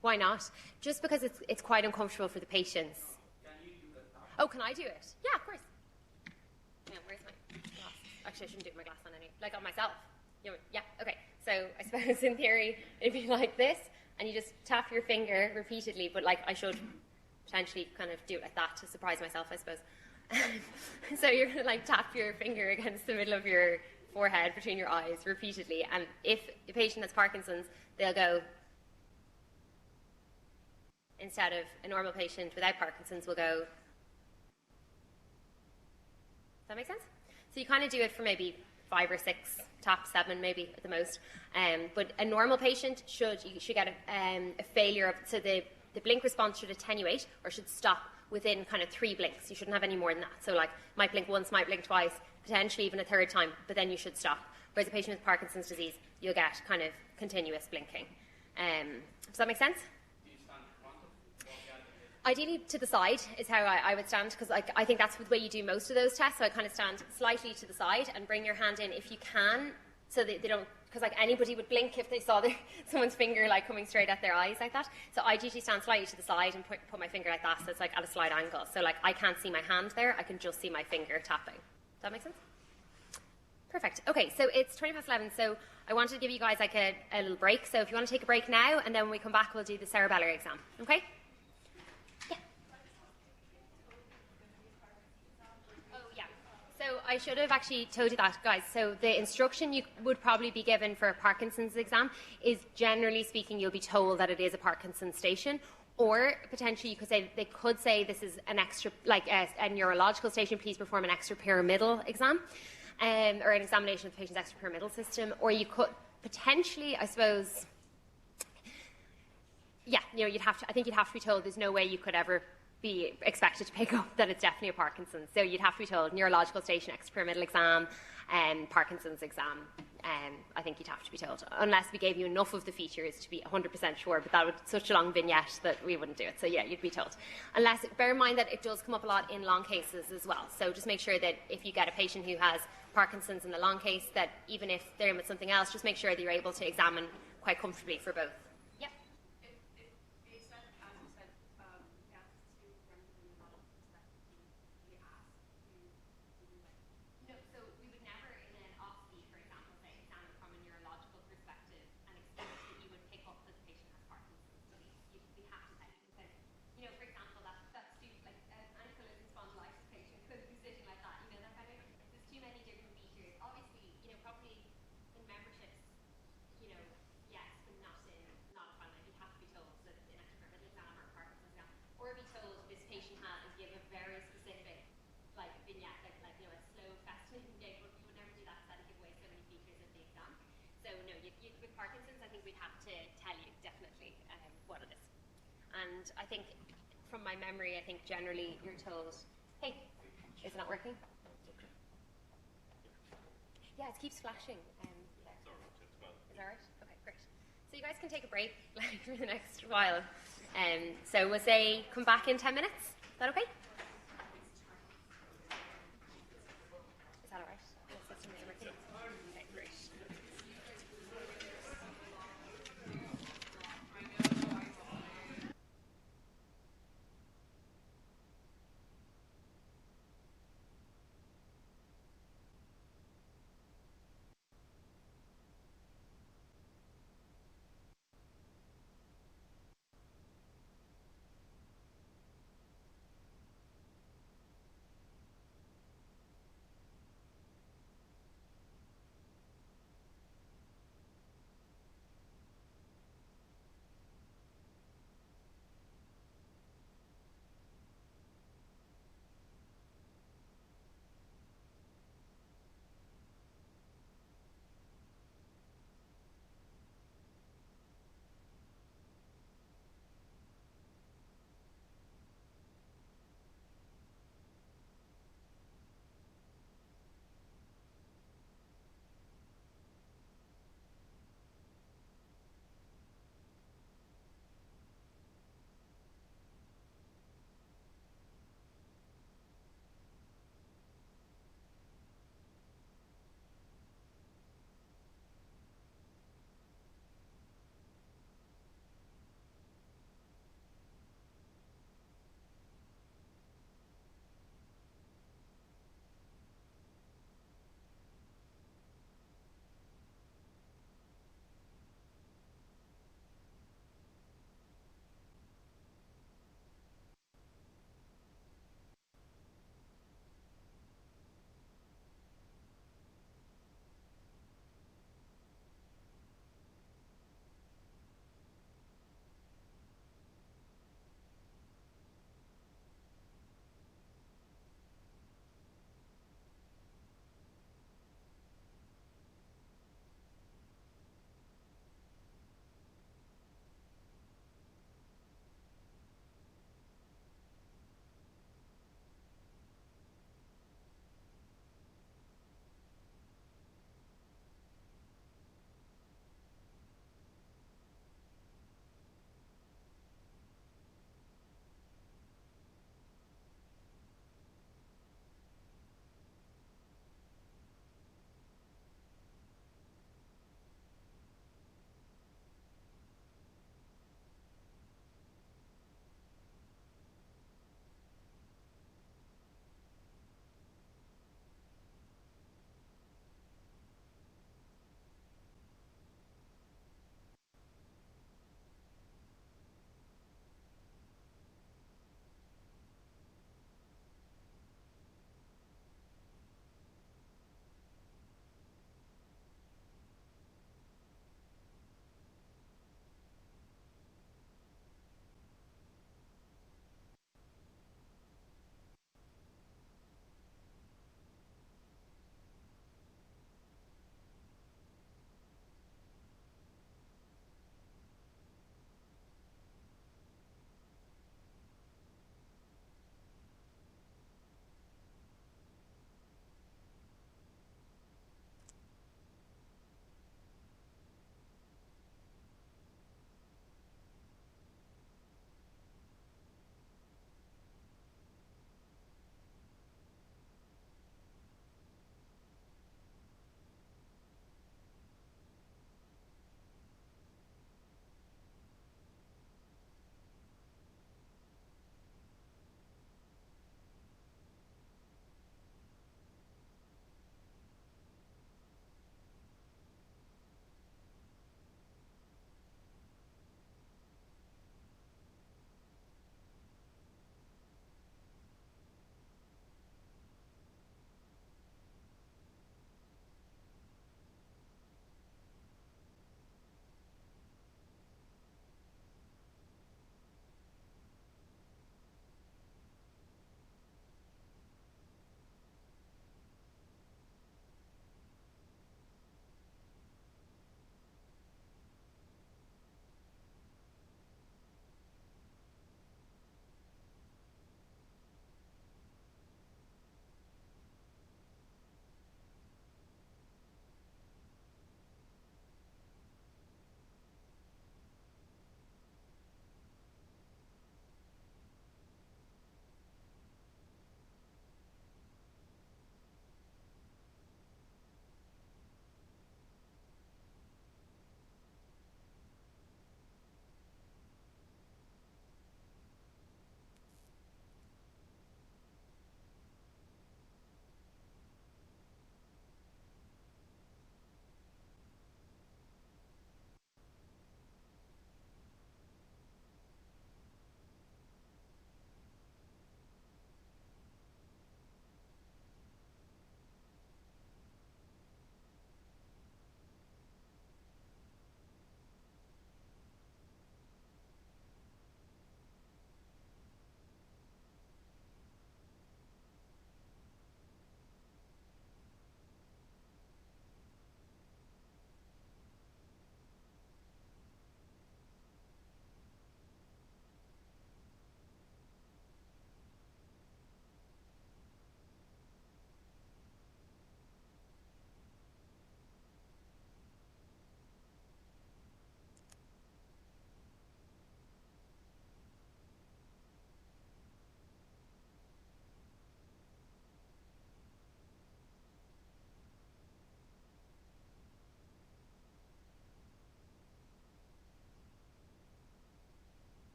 Why not? Just because it's quite uncomfortable for the patients. Can you do the tap? Oh, can I do it? Yeah, of course. Yeah, where's my glass? Actually, I shouldn't do it with my glass on any. Like on myself. Yeah, okay. So I suppose in theory, it'd be like this, and you just tap your finger repeatedly, but like I should potentially kind of do it like that to surprise myself, I suppose. So you're going to like tap your finger against the middle of your forehead between your eyes repeatedly, and if the patient has Parkinson's, they'll go, instead of a normal patient without Parkinson's will go. Does that make sense? So you kind of do it for maybe 5 or 6 taps, 7 maybe at the most. But a normal patient should get a failure of, so the blink response should attenuate or should stop within kind of 3 blinks. You shouldn't have any more than that. So like might blink once, might blink twice, potentially even a third time, but then you should stop. Whereas a patient with Parkinson's disease, you'll get kind of continuous blinking. Does that make sense? Ideally to the side is how I would stand, because I think that's the way you do most of those tests. So I kind of stand slightly to the side and bring your hand in if you can, so that they don't, because like anybody would blink if they saw someone's finger like coming straight at their eyes like that. So I usually stand slightly to the side and put my finger like that, so it's like at a slight angle. So like I can't see my hand there, I can just see my finger tapping. Does that make sense? Perfect. Okay, so it's 11:20, so I wanted to give you guys like a little break. So if you want to take a break now, and then when we come back, we'll do the cerebellar exam. Okay? Yeah. Oh, yeah. So I should have actually told you that, guys. So the instruction you would probably be given for a Parkinson's exam is, generally speaking, you'll be told that it is a Parkinson's station. Or potentially they could say this is an extra, like a neurological station, please perform an extrapyramidal exam. Or an examination of the patient's extrapyramidal system, or you could potentially, I suppose, yeah, you'd have to. I think you'd have to be told there's no way you could ever be expected to pick up that it's definitely a Parkinson's. So you'd have to be told neurological station, extrapyramidal exam, and Parkinson's exam. I think you'd have to be told, unless we gave you enough of the features to be 100% sure, but that would be such a long vignette that we wouldn't do it. So yeah, you'd be told. Unless, bear in mind that it does come up a lot in long cases as well. So just make sure that if you get a patient who has Parkinson's in the long case, that even if they're in with something else, just make sure that you're able to examine quite comfortably for both. Yep. No, so we would never, in an OSCE, for example, say examine from a neurological perspective and expect that you would pick up that the patient has Parkinson's disease. We have to tell you because, for example, that student, like an ankylosing spondylitis patient could be sitting like that. That kind of, there's too many different features. Obviously, probably in memberships, yes, but not a final. You'd have to be told that an extrapyramidal exam or a Parkinson's exam, or be told this patient has, and give a very specific vignette, a slow fascinating gait, but you would never do that because that would give away so many features of the exam. So no, with Parkinson's, I think we'd have to tell you definitely what it is. And I think, from my memory, I think generally you're told, hey, is it not working? Yeah, it keeps flashing. Is that right? Okay, great. So you guys can take a break for the next while. So we'll say come back in 10 minutes. Is that okay? Is that all right? The system is working? Okay, great.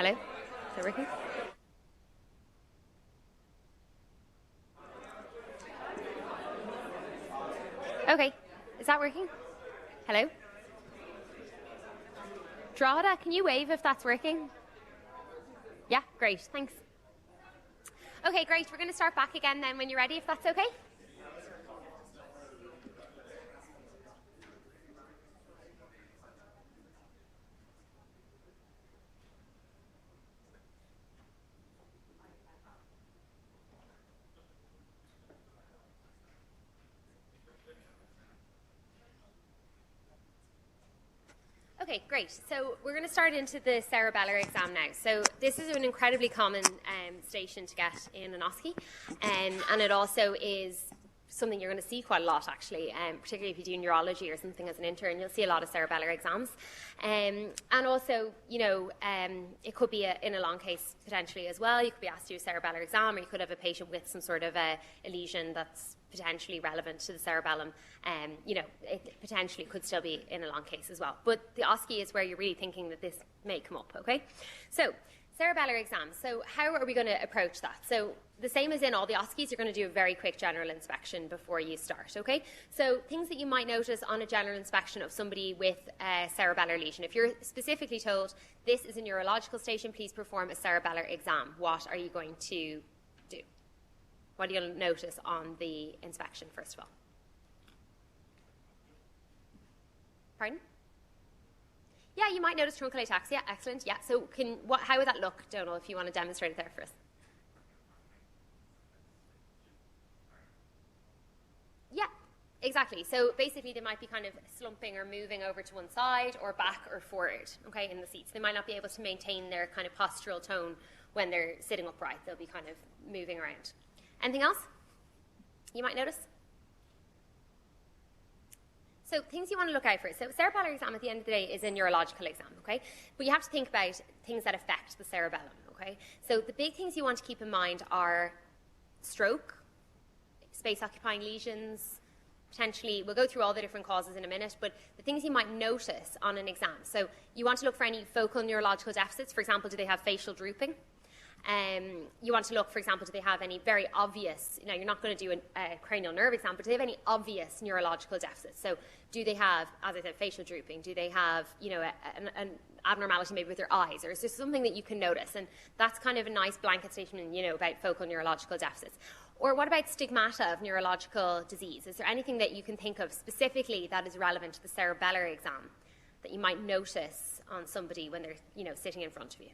Hello? Is that working? Okay. Is that working? Hello? Drada, can you wave if that's working? Yeah, great. Thanks. Okay, great. We're going to start back again then when you're ready, if that's okay. Okay, great. So we're going to start into the cerebellar exam now. So this is an incredibly common station to get in an OSCE, and it also is something you're going to see quite a lot, actually, particularly if you do neurology or something as an intern. You'll see a lot of cerebellar exams. And also, it could be in a long case potentially as well. You could be asked to do a cerebellar exam, or you could have a patient with some sort of a lesion that's potentially relevant to the cerebellum. It potentially could still be in a long case as well. But the OSCE is where you're really thinking that this may come up, okay? So, cerebellar exam. So how are we going to approach that? So the same as in all the OSCEs, you're going to do a very quick general inspection before you start, okay? So things that you might notice on a general inspection of somebody with a cerebellar lesion. If you're specifically told, this is a neurological station, please perform a cerebellar exam, what are you going to do? What are you going to notice on the inspection, first of all? Pardon? Yeah, you might notice truncal ataxia. Excellent. Yeah. So, how would that look, Donal, if you want to demonstrate it there for us? Yeah, exactly. So basically, they might be kind of slumping or moving over to one side or back or forward, okay, in the seats. They might not be able to maintain their kind of postural tone when they're sitting upright. They'll be kind of moving around. Anything else you might notice? So things you want to look out for. So cerebellar exam at the end of the day is a neurological exam, okay? But you have to think about things that affect the cerebellum, okay? So the big things you want to keep in mind are stroke, space-occupying lesions, potentially, we'll go through all the different causes in a minute, but the things you might notice on an exam. So you want to look for any focal neurological deficits. For example, do they have facial drooping? You want to look, for example, do they have any very obvious, you're not going to do a cranial nerve exam, but do they have any obvious neurological deficits? So do they have, as I said, facial drooping? Do they have, an abnormality maybe with their eyes? Or is there something that you can notice? And that's kind of a nice blanket statement, about focal neurological deficits. Or what about stigmata of neurological disease? Is there anything that you can think of specifically that is relevant to the cerebellar exam that you might notice on somebody when they're, sitting in front of you?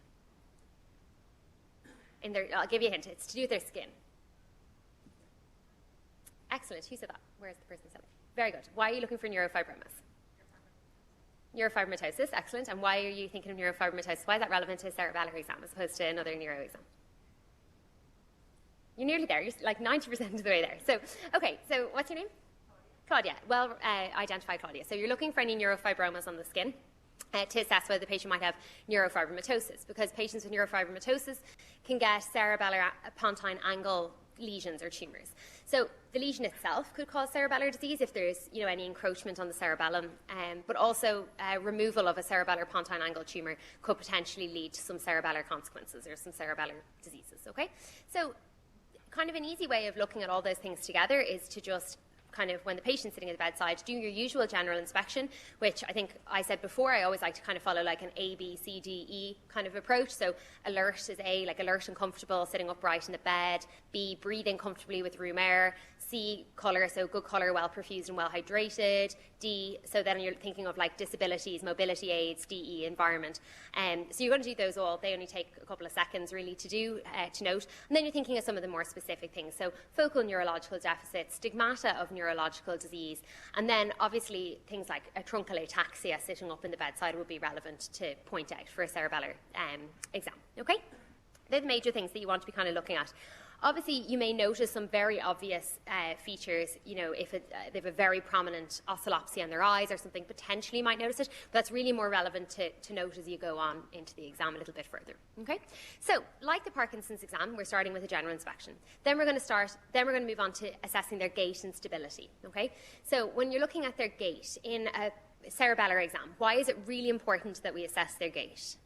I'll give you a hint. It's to do with their skin. Excellent. Who said that? Where's the person who said it? Very good. Why are you looking for neurofibromas? Neurofibromatosis. Excellent. And why are you thinking of neurofibromatosis? Why is that relevant to a cerebellar exam as opposed to another neuro exam? You're nearly there. You're like 90% of the way there. So, okay. So what's your name? Claudia. Well, identified, Claudia. So you're looking for any neurofibromas on the skin. To assess whether the patient might have neurofibromatosis, because patients with neurofibromatosis can get cerebellar pontine angle lesions or tumours. So the lesion itself could cause cerebellar disease if there's any encroachment on the cerebellum, but also removal of a cerebellar pontine angle tumour could potentially lead to some cerebellar consequences or some cerebellar diseases. Okay, so kind of an easy way of looking at all those things together is to just kind of, when the patient's sitting at the bedside, do your usual general inspection, which I think I said before, I always like to kind of follow like an A, B, C, D, E kind of approach. So alert is A, like alert and comfortable, sitting upright in the bed. B, breathing comfortably with room air. C, colour, so good colour, well perfused and well hydrated. D, so then you're thinking of like disabilities, mobility aids. D, E, environment. So you're going to do those all. They only take a couple of seconds really to do, to note. And then you're thinking of some of the more specific things. So focal neurological deficits, stigmata of neurological disease, and then obviously things like a truncal ataxia sitting up in the bedside would be relevant to point out for a cerebellar exam. Okay? They're the major things that you want to be kind of looking at. Obviously, you may notice some very obvious features, if they have a very prominent oscillopsia in their eyes or something, potentially you might notice it, but that's really more relevant to note as you go on into the exam a little bit further, okay? So, like the Parkinson's exam, we're starting with a general inspection. Then we're going to move on to assessing their gait and stability, okay? So, when you're looking at their gait in a cerebellar exam, why is it really important that we assess their gait?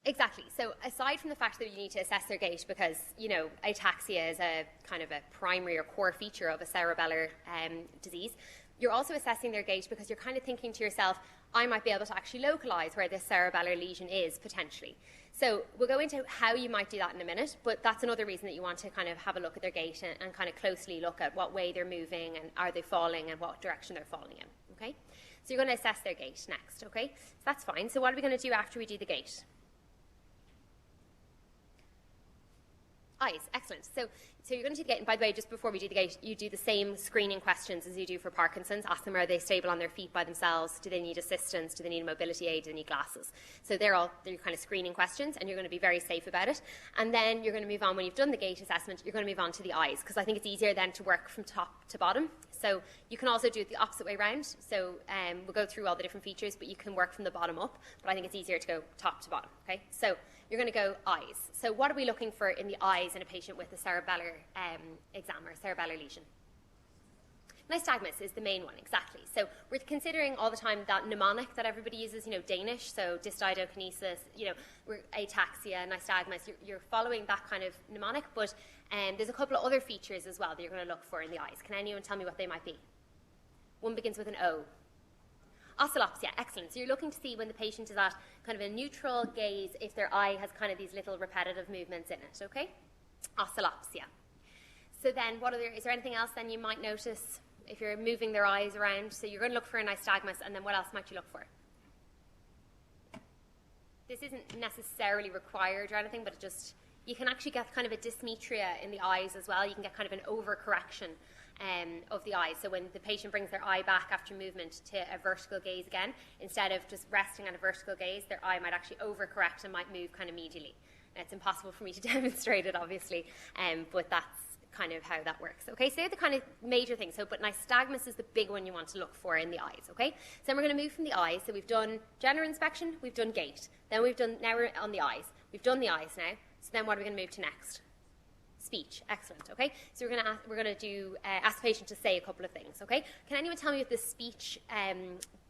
Exactly. So aside from the fact that you need to assess their gait because, ataxia is a kind of a primary or core feature of a cerebellar disease, you're also assessing their gait because you're kind of thinking to yourself, I might be able to actually localize where this cerebellar lesion is potentially. So we'll go into how you might do that in a minute, but that's another reason that you want to kind of have a look at their gait and kind of closely look at what way they're moving and are they falling and what direction they're falling in, okay? So you're going to assess their gait next, okay? So that's fine. So what are we going to do after we do the gait? Eyes, excellent. So you're going to do the gait, and by the way, just before we do the gait, you do the same screening questions as you do for Parkinson's. Ask them, are they stable on their feet by themselves? Do they need assistance? Do they need a mobility aid? Do they need glasses? So they're kind of screening questions, and you're going to be very safe about it. And then you're going to move on, when you've done the gait assessment, you're going to move on to the eyes, because I think it's easier then to work from top to bottom. So you can also do it the opposite way around. So we'll go through all the different features, but you can work from the bottom up. But I think it's easier to go top to bottom, okay? So you're going to go eyes. So what are we looking for in the eyes in a patient with a cerebellar exam or cerebellar lesion? Nystagmus is the main one, exactly. So we're considering all the time that mnemonic that everybody uses, Danish, so dystidiokinesis, ataxia, nystagmus. You're following that kind of mnemonic, but there's a couple of other features as well that you're going to look for in the eyes. Can anyone tell me what they might be? One begins with an O. Oscillopsia, excellent. So you're looking to see when the patient is at kind of a neutral gaze if their eye has kind of these little repetitive movements in it, okay? Oscillopsia. So then is there anything else then you might notice if you're moving their eyes around? So you're going to look for a nystagmus, and then what else might you look for? This isn't necessarily required or anything, but you can actually get kind of a dysmetria in the eyes as well. You can get kind of an overcorrection of the eyes. So when the patient brings their eye back after movement to a vertical gaze again, instead of just resting on a vertical gaze, their eye might actually overcorrect and might move kind of medially. Now, it's impossible for me to demonstrate it, obviously, but that's kind of how that works. Okay, so they're the kind of major things. But nystagmus is the big one you want to look for in the eyes, okay? So then we're going to move from the eyes. So we've done general inspection, we've done gait. Then now we're on the eyes. We've done the eyes now. So then what are we going to move to next? Speech, excellent, okay? So we're going to ask the patient to say a couple of things, okay? Can anyone tell me what the speech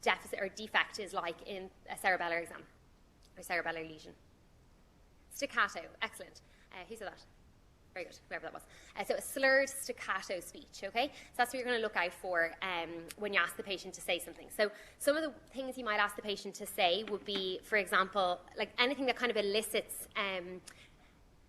deficit or defect is like in a cerebellar exam or cerebellar lesion? Staccato, excellent. Who said that? Very good, whoever that was. So a slurred staccato speech, okay? So that's what you're going to look out for when you ask the patient to say something. So some of the things you might ask the patient to say would be, for example, like anything that kind of elicits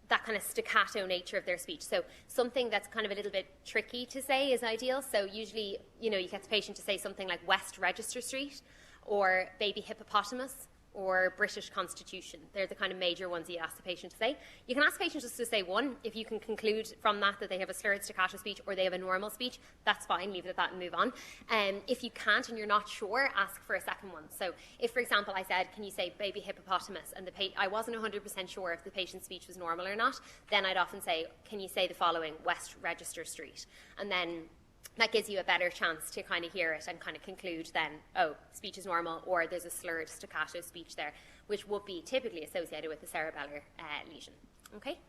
that kind of staccato nature of their speech. So something that's kind of a little bit tricky to say is ideal. So usually, you get the patient to say something like West Register Street or baby hippopotamus or British Constitution. They're the kind of major ones you ask the patient to say. You can ask patients just to say one. If you can conclude from that they have a slurred staccato speech or they have a normal speech, that's fine, leave it at that and move on. If you can't and you're not sure, ask for a second one. So if, for example, I said, can you say baby hippopotamus, and I wasn't 100% sure if the patient's speech was normal or not, then I'd often say, can you say the following, West Register Street? And then that gives you a better chance to kind of hear it and kind of conclude then, oh, speech is normal, or there's a slurred staccato speech there, which would be typically associated with the cerebellar lesion. Okay?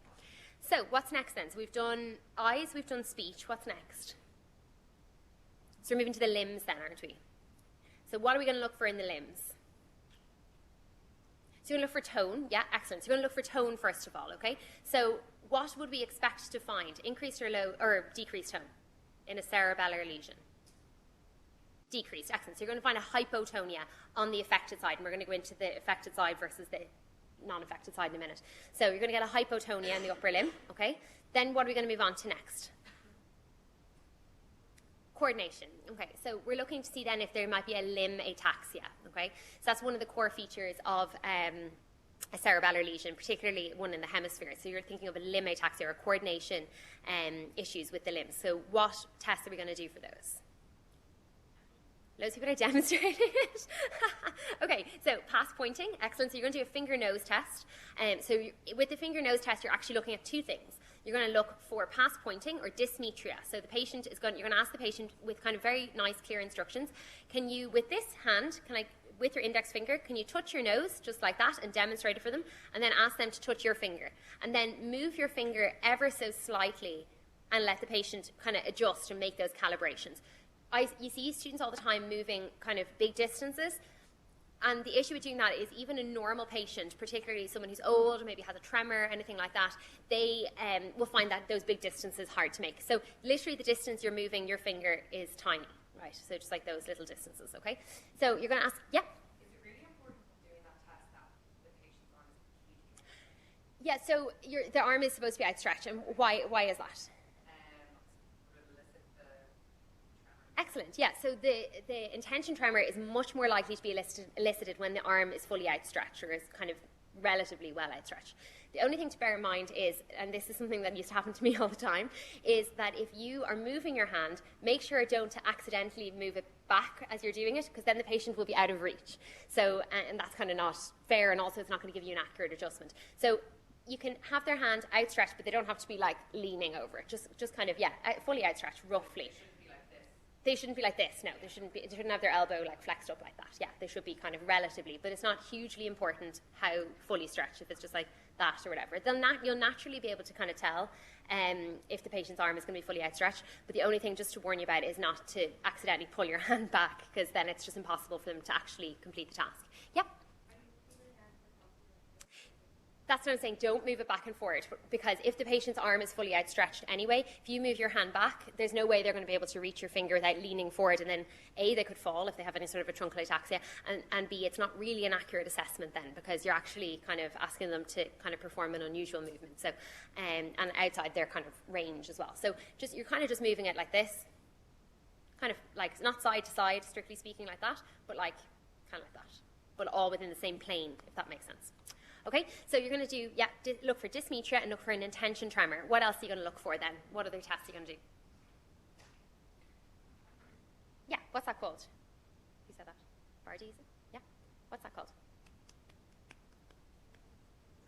So what's next then? So we've done eyes, we've done speech. What's next? So we're moving to the limbs then, aren't we? So what are we going to look for in the limbs? So you're going to look for tone. Yeah, excellent. So you're going to look for tone first of all, okay? So what would we expect to find? Increased or low or decreased tone in a cerebellar lesion? Decreased, excellent. So you're going to find a hypotonia on the affected side, and we're going to go into the affected side versus the non-affected side in a minute. So you're going to get a hypotonia in the upper limb, okay? Then what are we going to move on to next? Coordination, okay. So we're looking to see then if there might be a limb ataxia, okay? So that's one of the core features of a cerebellar lesion, particularly one in the hemisphere. So you're thinking of a limb ataxia or coordination issues with the limbs. So what tests are we going to do for those? Loads of people are demonstrating it. Okay, so pass pointing, excellent. So you're going to do a finger-nose test. With the finger-nose test, you're actually looking at two things. You're going to look for pass pointing or dysmetria. So you're going to ask the patient with kind of very nice, clear instructions. Can you, with this hand, with your index finger, can you touch your nose just like that and demonstrate it for them, and then ask them to touch your finger, and then move your finger ever so slightly and let the patient kind of adjust and make those calibrations. You see students all the time moving kind of big distances, And the issue with doing that is even a normal patient, particularly someone who's old or maybe has a tremor, anything like that, they will find that those big distances hard to make. So literally the distance you're moving your finger is tiny, right? So just like those little distances, okay? So you're going to ask, yeah? Is it really important when doing that test that the patient's arm is completely Yeah, so the arm is supposed to be outstretched, and why is that? would elicit the tremor? Excellent, yeah. So the intention tremor is much more likely to be elicited when the arm is fully outstretched or is kind of relatively well outstretched. The only thing to bear in mind is, and this is something that used to happen to me all the time, is that if you are moving your hand, make sure don't to accidentally move it back as you're doing it, because then the patient will be out of reach. So, and that's kind of not fair, and also it's not going to give you an accurate adjustment. So you can have their hand outstretched, but they don't have to be like leaning over it. Just kind of, yeah, fully outstretched, roughly. They shouldn't be like this. No, they shouldn't have their elbow like flexed up like that. Yeah, they should be kind of relatively, but it's not hugely important how fully stretched. If it's just like that or whatever, you'll naturally be able to kind of tell if the patient's arm is going to be fully outstretched. But the only thing just to warn you about is not to accidentally pull your hand back, because then it's just impossible for them to actually complete the task. Yeah. That's what I'm saying. Don't move it back and forward, because if the patient's arm is fully outstretched anyway, if you move your hand back, there's no way they're going to be able to reach your finger without leaning forward, and then A, they could fall if they have any sort of a truncal ataxia, and B, it's not really an accurate assessment then, because you're actually kind of asking them to kind of perform an unusual movement. So, and outside their kind of range as well. So you're kind of just moving it like this, kind of like not side to side, strictly speaking like that, but like kind of like that, but all within the same plane, if that makes sense. Okay, so you're going to do, look for dysmetria and look for an intention tremor. What else are you going to look for then? What other tests are you going to do? Yeah, what's that called? Who said that? Bardi, is it? Yeah, what's that called?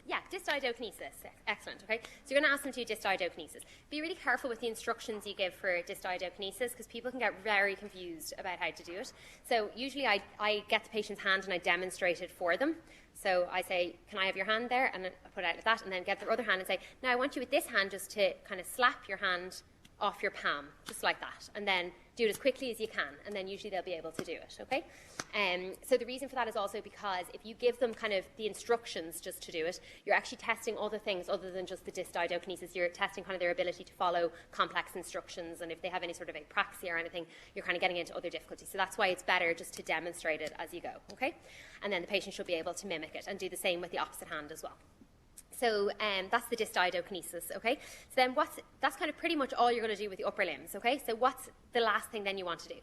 Yeah, dysdiadokinesis. Excellent, okay? So you're going to ask them to do dysdiadokinesis. Be really careful with the instructions you give for dysdiadokinesis, because people can get very confused about how to do it. So usually I get the patient's hand and I demonstrate it for them. So I say, can I have your hand there? And then I put it out like that, and then get their other hand and say, now I want you with this hand just to kind of slap your hand off your palm, just like that, and then do it as quickly as you can, and then usually they'll be able to do it, okay? So the reason for that is also because if you give them kind of the instructions just to do it, you're actually testing other things other than just the dysdiadokinesis. You're testing kind of their ability to follow complex instructions, and if they have any sort of apraxia or anything, you're kind of getting into other difficulties. So that's why it's better just to demonstrate it as you go, okay? And then the patient should be able to mimic it and do the same with the opposite hand as well. So that's the dysdiadokinesis, okay? So then that's kind of pretty much all you're going to do with the upper limbs, okay? So what's the last thing then you want to do,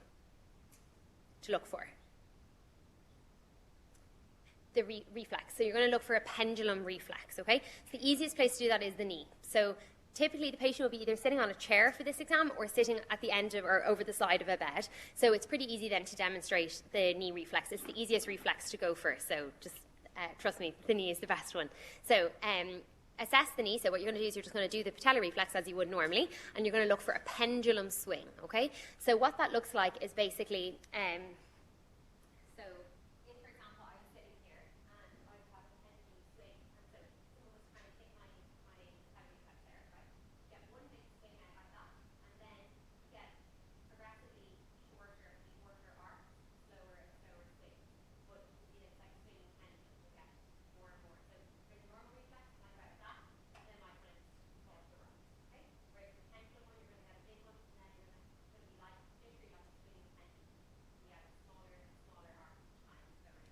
to look for? The reflex. So you're going to look for a pendulum reflex, okay? So the easiest place to do that is the knee. So typically the patient will be either sitting on a chair for this exam or sitting at the end of or over the side of a bed. So it's pretty easy then to demonstrate the knee reflex. It's the easiest reflex to go for, so just trust me, the knee is the best one. So assess the knee. So what you're going to do is you're just going to do the patellar reflex as you would normally, and you're going to look for a pendulum swing, okay? So what that looks like is basically, so if, for example, I was sitting here and I would have a pendulum swing, and so someone was trying to take my patellar reflex there, right? Get one big swing out like that, and then get progressively shorter arc, slower swing. But you see it's like swinging pendulum. More and more. So there's a normal reflex, like about that, and then like when it's fall to the right. Okay? Whereas the pendulum one, you're going to get a big one, and then you're going to be like literally like swinging a pendulum. You get a smaller arc each time, slower.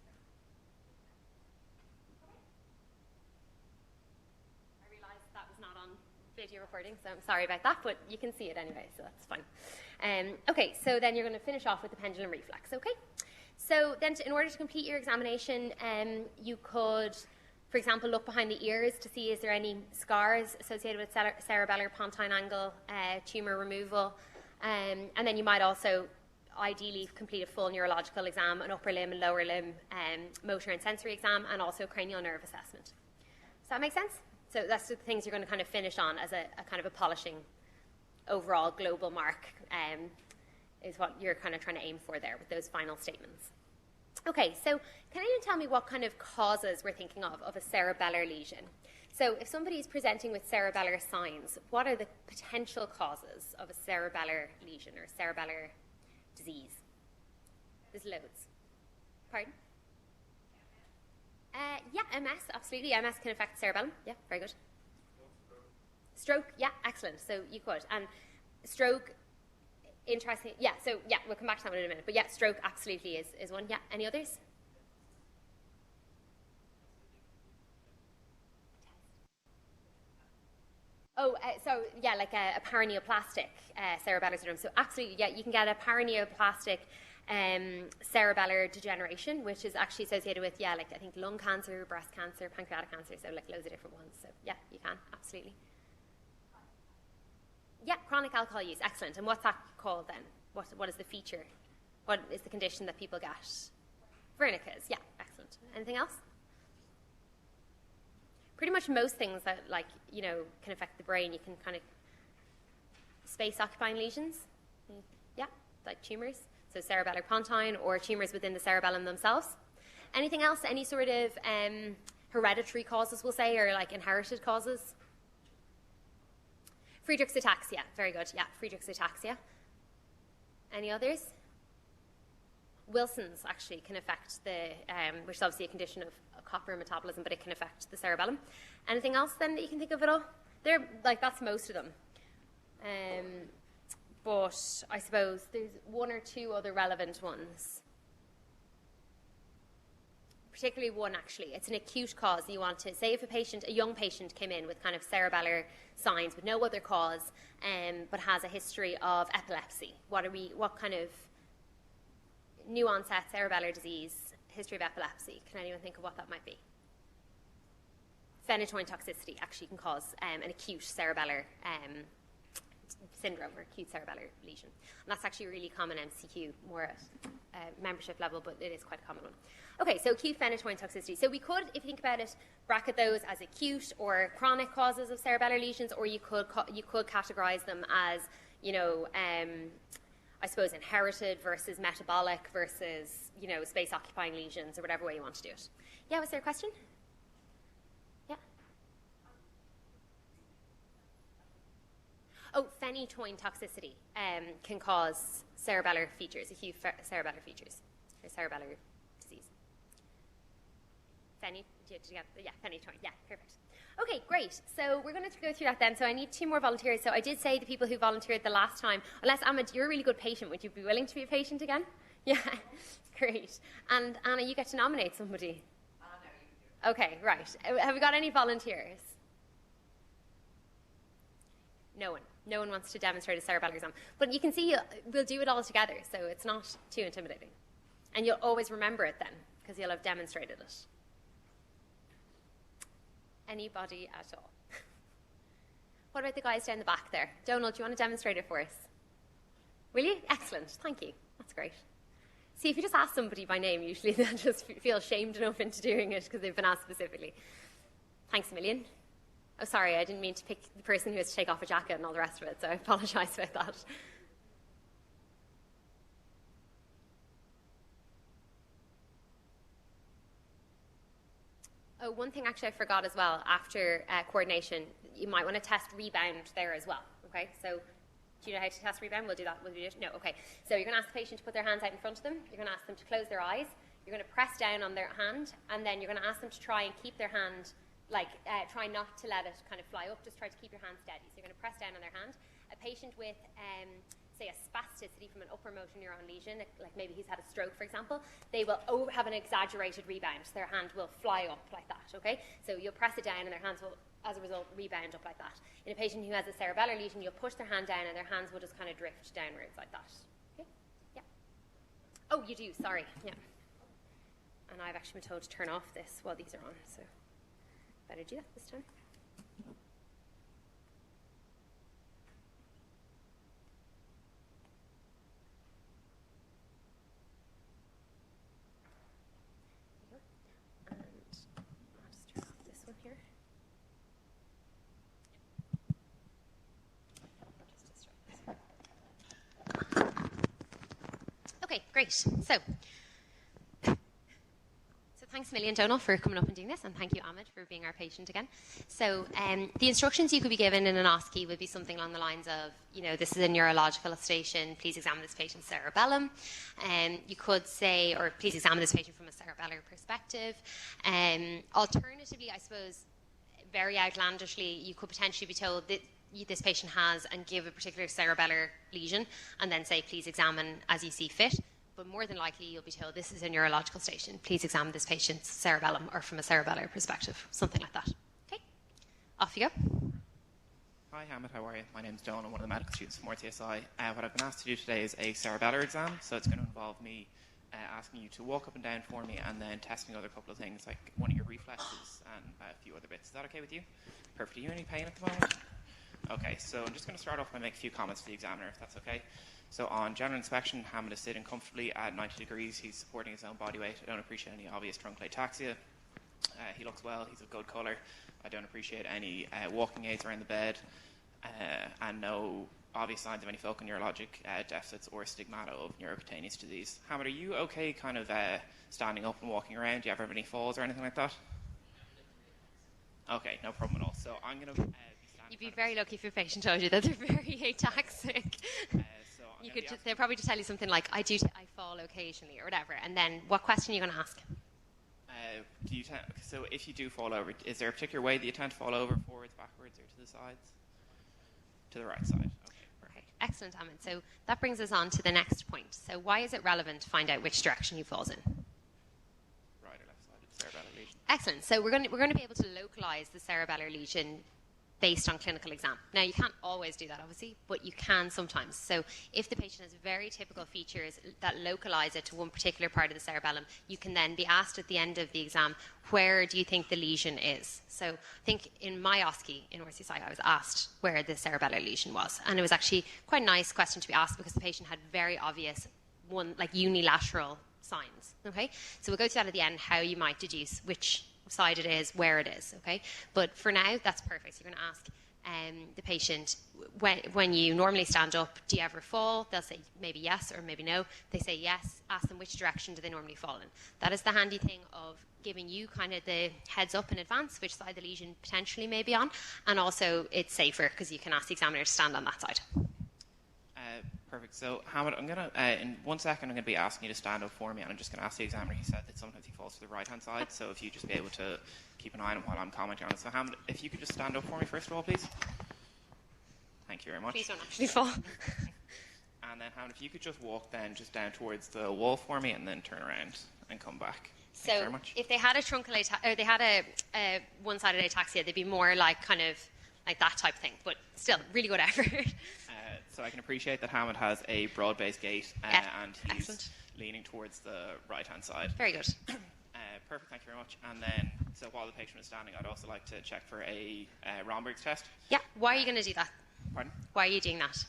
Okay. I realised that was not on video recording, so I'm sorry about that, but you can see it anyway, so that's fine. Okay, so then you're going to finish off with the pendulum reflex, okay? So then in order to complete your examination, you could, for example, look behind the ears to see is there any scars associated with cerebellar pontine angle tumour removal. And then you might also ideally complete a full neurological exam, an upper limb and lower limb motor and sensory exam, and also a cranial nerve assessment. Does that make sense? So that's the things you're going to kind of finish on as a kind of a polishing overall global mark is what you're kind of trying to aim for there with those final statements. Okay, so can anyone tell me what kind of causes we're thinking of a cerebellar lesion? So if somebody is presenting with cerebellar signs, what are the potential causes of a cerebellar lesion or cerebellar disease? There's loads. Pardon? Yeah, MS, absolutely. MS can affect the cerebellum. Yeah, very good. Stroke, yeah, excellent. So you could. And stroke, interesting. Yeah, so yeah, we'll come back to that one in a minute. But yeah, stroke absolutely is one. Yeah, any others? Oh, so yeah, like a paraneoplastic cerebellar syndrome. So absolutely, yeah, you can get a paraneoplastic cerebellar degeneration, which is actually associated with, yeah, like I think lung cancer, breast cancer, pancreatic cancer, so like loads of different ones. So yeah, you can, absolutely. Yeah, chronic alcohol use, excellent. And what's that called then? What is the feature? What is the condition that people get? Wernicke's, yeah, excellent. Anything else? Pretty much most things that, like, you know, can affect the brain, you can kind of space-occupying lesions. Yeah, like tumours. So cerebellar pontine or tumours within the cerebellum themselves. Anything else? Any sort of hereditary causes, we'll say, or like inherited causes? Friedreich's ataxia, very good. Yeah, Friedreich's ataxia. Any others? Wilson's actually can affect the, which is obviously a condition of copper metabolism, but it can affect the cerebellum. Anything else then that you can think of at all? They're like, that's most of them. But I suppose there's one or two other relevant ones. Particularly one, actually. It's an acute cause. You want to say if a young patient came in with kind of cerebellar signs with no other cause, but has a history of epilepsy. What kind of new onset cerebellar disease, history of epilepsy? Can anyone think of what that might be? Phenytoin toxicity actually can cause an acute cerebellar syndrome or acute cerebellar lesion. And that's actually a really common MCQ, more at membership level, but it is quite a common one. Okay, so acute phenytoin toxicity. So we could, if you think about it, bracket those as acute or chronic causes of cerebellar lesions, or you could categorize them as, you know, I suppose inherited versus metabolic versus, you know, space-occupying lesions, or whatever way you want to do it. Yeah, was there a question? Yeah. Oh, phenytoin toxicity can cause cerebellar features, acute cerebellar features, or cerebellar disease. Phenytoin, yeah, perfect. Okay, great. So we're going to go through that then. So I need 2 more volunteers. So I did say the people who volunteered the last time, unless, Ahmed, you're a really good patient, would you be willing to be a patient again? Yeah, great. And Anna, you get to nominate somebody. No, okay, right. Have we got any volunteers? No one. No one wants to demonstrate a cerebellar exam. But you can see we'll do it all together, so it's not too intimidating. And you'll always remember it then, because you'll have demonstrated it. Anybody at all? What about the guys down the back there? Donald, do you want to demonstrate it for us? Will you? Excellent. Thank you. That's great. See, if you just ask somebody by name, usually they'll just feel shamed enough into doing it because they've been asked specifically. Thanks a million. Oh, sorry, I didn't mean to pick the person who has to take off a jacket and all the rest of it, so I apologise about that. Oh, one thing actually I forgot as well, after coordination, you might want to test rebound there as well, okay? So, do you know how to test rebound? We'll do that. Will we do it? No, okay. So you're going to ask the patient to put their hands out in front of them. You're going to ask them to close their eyes. You're going to press down on their hand, and then you're going to ask them to try and keep their hand, like, try not to let it kind of fly up. Just try to keep your hand steady. So you're going to press down on their hand. A patient with say a spasticity from an upper motor neuron lesion, like maybe he's had a stroke, for example, they will have an exaggerated rebound. So their hand will fly up like that, okay? So you'll press it down and their hands will, as a result, rebound up like that. In a patient who has a cerebellar lesion, you'll push their hand down and their hands will just kind of drift downwards like that. Okay? Yeah. Oh, you do, sorry. Yeah. And I've actually been told to turn off this while these are on, so better do that this time. Okay, great. So thanks a million, Donal, for coming up and doing this, and thank you, Ahmed, for being our patient again. So the instructions you could be given in an OSCE would be something along the lines of, this is a neurological station, please examine this patient's cerebellum. You could say, or please examine this patient from a cerebellar perspective. Alternatively, I suppose, very outlandishly, you could potentially be told that this patient has and give a particular cerebellar lesion, and then say, please examine as you see fit. But more than likely, you'll be told this is a neurological station. Please examine this patient's cerebellum, or from a cerebellar perspective, something like that. Okay, off you go. Hi, Hamid. How are you? My name's John. I'm one of the medical students from RTSI. What I've been asked to do today is a cerebellar exam. So it's going to involve me asking you to walk up and down for me, and then testing other couple of things, like one of your reflexes and a few other bits. Is that okay with you? Perfect. Are you in any pain at the moment? Okay, so I'm just going to start off by making a few comments to the examiner, if that's okay. So on general inspection, Hamid is sitting comfortably at 90 degrees. He's supporting his own body weight. I don't appreciate any obvious truncal ataxia. He looks well. He's of good colour. I don't appreciate any walking aids around the bed, and no obvious signs of any focal neurologic deficits or stigmata of neurocutaneous disease. Hamid, are you okay kind of standing up and walking around? Do you ever have any falls or anything like that? Okay, no problem at all. So I'm going to... You'd be very lucky if your patient told you that they're very ataxic. They'll probably just tell you something like, I fall occasionally, or whatever. And then what question are you going to ask? So if you do fall over, is there a particular way that you tend to fall over, forwards, backwards, or to the sides? To the right side. Okay, excellent, Ahmed. So that brings us on to the next point. So why is it relevant to find out which direction he falls in? Right or left side of the cerebellar lesion. Excellent. So we're going to be able to localize the cerebellar lesion based on clinical exam. Now, you can't always do that, obviously, but you can sometimes. So if the patient has very typical features that localize it to one particular part of the cerebellum, you can then be asked at the end of the exam, where do you think the lesion is? So I think in my OSCE in RCSI, I was asked where the cerebellar lesion was. And it was actually quite a nice question to be asked, because the patient had very obvious unilateral signs. Okay, so we'll go through that at the end, how you might deduce which side it is, where it is, okay? But for now, that's perfect. So you're going to ask the patient, when you normally stand up, do you ever fall? They'll say maybe yes or maybe no. They say yes. Ask them which direction do they normally fall in. That is the handy thing of giving you kind of the heads up in advance, which side the lesion potentially may be on, and also it's safer because you can ask the examiner to stand on that side. Perfect. So, Hamid, I'm going to, in 1 second, I'm going to be asking you to stand up for me, and I'm just going to ask the examiner. He said that sometimes he falls to the right-hand side, so if you just be able to keep an eye on him while I'm commenting on it. So, Hamid, if you could just stand up for me, first of all, please. Thank you very much. Please don't actually fall. And then, Hamid, if you could just walk then just down towards the wall for me, and then turn around and come back. Thank you very much. If they had a truncal or they had a one-sided ataxia, they'd be more like kind of like that type of thing, but still, really good effort. So I can appreciate that Hamid has a broad-based gait, and he's excellent. Leaning towards the right-hand side. Very good. Perfect, thank you very much. And then, so while the patient is standing, I'd also like to check for a Romberg's test. Yeah, why are you going to do that? Pardon? Why are you doing that?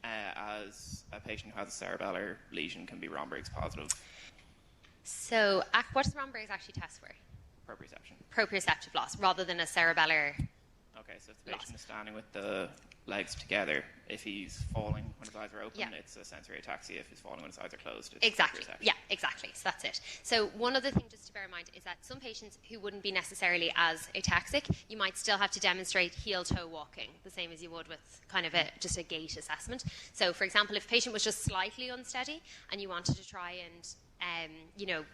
As a patient who has a cerebellar lesion can be Romberg's positive. So what does Romberg's actually test for? Proprioception. Proprioceptive loss, rather than a cerebellar. Okay, so if the patient is standing with the legs together, if he's falling when his eyes are open, it's a sensory ataxia. If he's falling when his eyes are closed, it's exactly. proprioception. Yeah, exactly. So that's it. So one other thing just to bear in mind is that some patients who wouldn't be necessarily as ataxic, you might still have to demonstrate heel-toe walking, the same as you would with kind of just a gait assessment. So, for example, if a patient was just slightly unsteady and you wanted to try and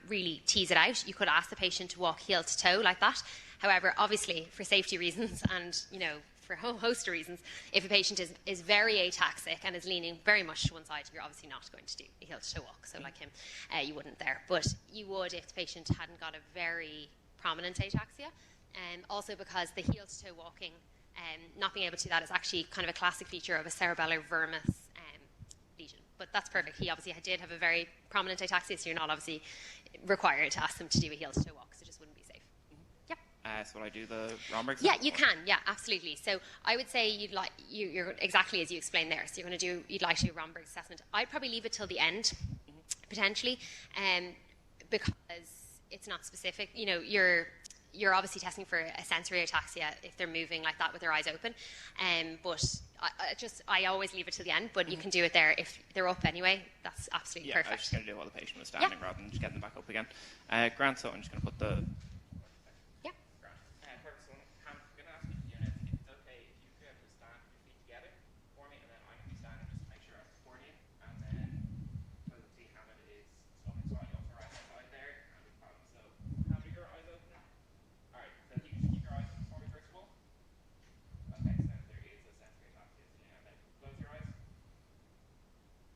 really tease it out, you could ask the patient to walk heel to toe like that. However, obviously, for safety reasons and, for a whole host of reasons, if a patient is very ataxic and is leaning very much to one side, you're obviously not going to do a heel to toe walk. So like him, you wouldn't there. But you would if the patient hadn't got a very prominent ataxia. Also because the heel to toe walking, not being able to do that is actually kind of a classic feature of a cerebellar vermis lesion. But that's perfect. He obviously did have a very prominent ataxia, so you're not obviously required to ask them to do a heel to toe walk, so it just wouldn't be safe. Yeah. So will I do the Romberg's? Yeah, you can. Yeah, absolutely. So I would say you're exactly as you explained there. So you'd like to do a Romberg's assessment. I'd probably leave it till the end, potentially, because it's not specific. you're obviously testing for a sensory ataxia if they're moving like that with their eyes open. But I always leave it to the end, but you can do it there. If they're up anyway, that's absolutely Yeah, I was perfect. just going to do it while the patient was standing rather than just getting them back up again. Grant, so I'm just going to put the... Yeah. Grant. Perfect. So I'm going to ask you, if it's okay, if you could just stand your feet together for me, and then I'm going to be standing just to make sure I'm supporting you, and then we'll see how it is sloping slightly off the right side there, and we've got them. So how many of your eyes open? All right, so if you can just keep your eyes open for me first of all. Okay, so there is a sensory ataxia, and then close your eyes.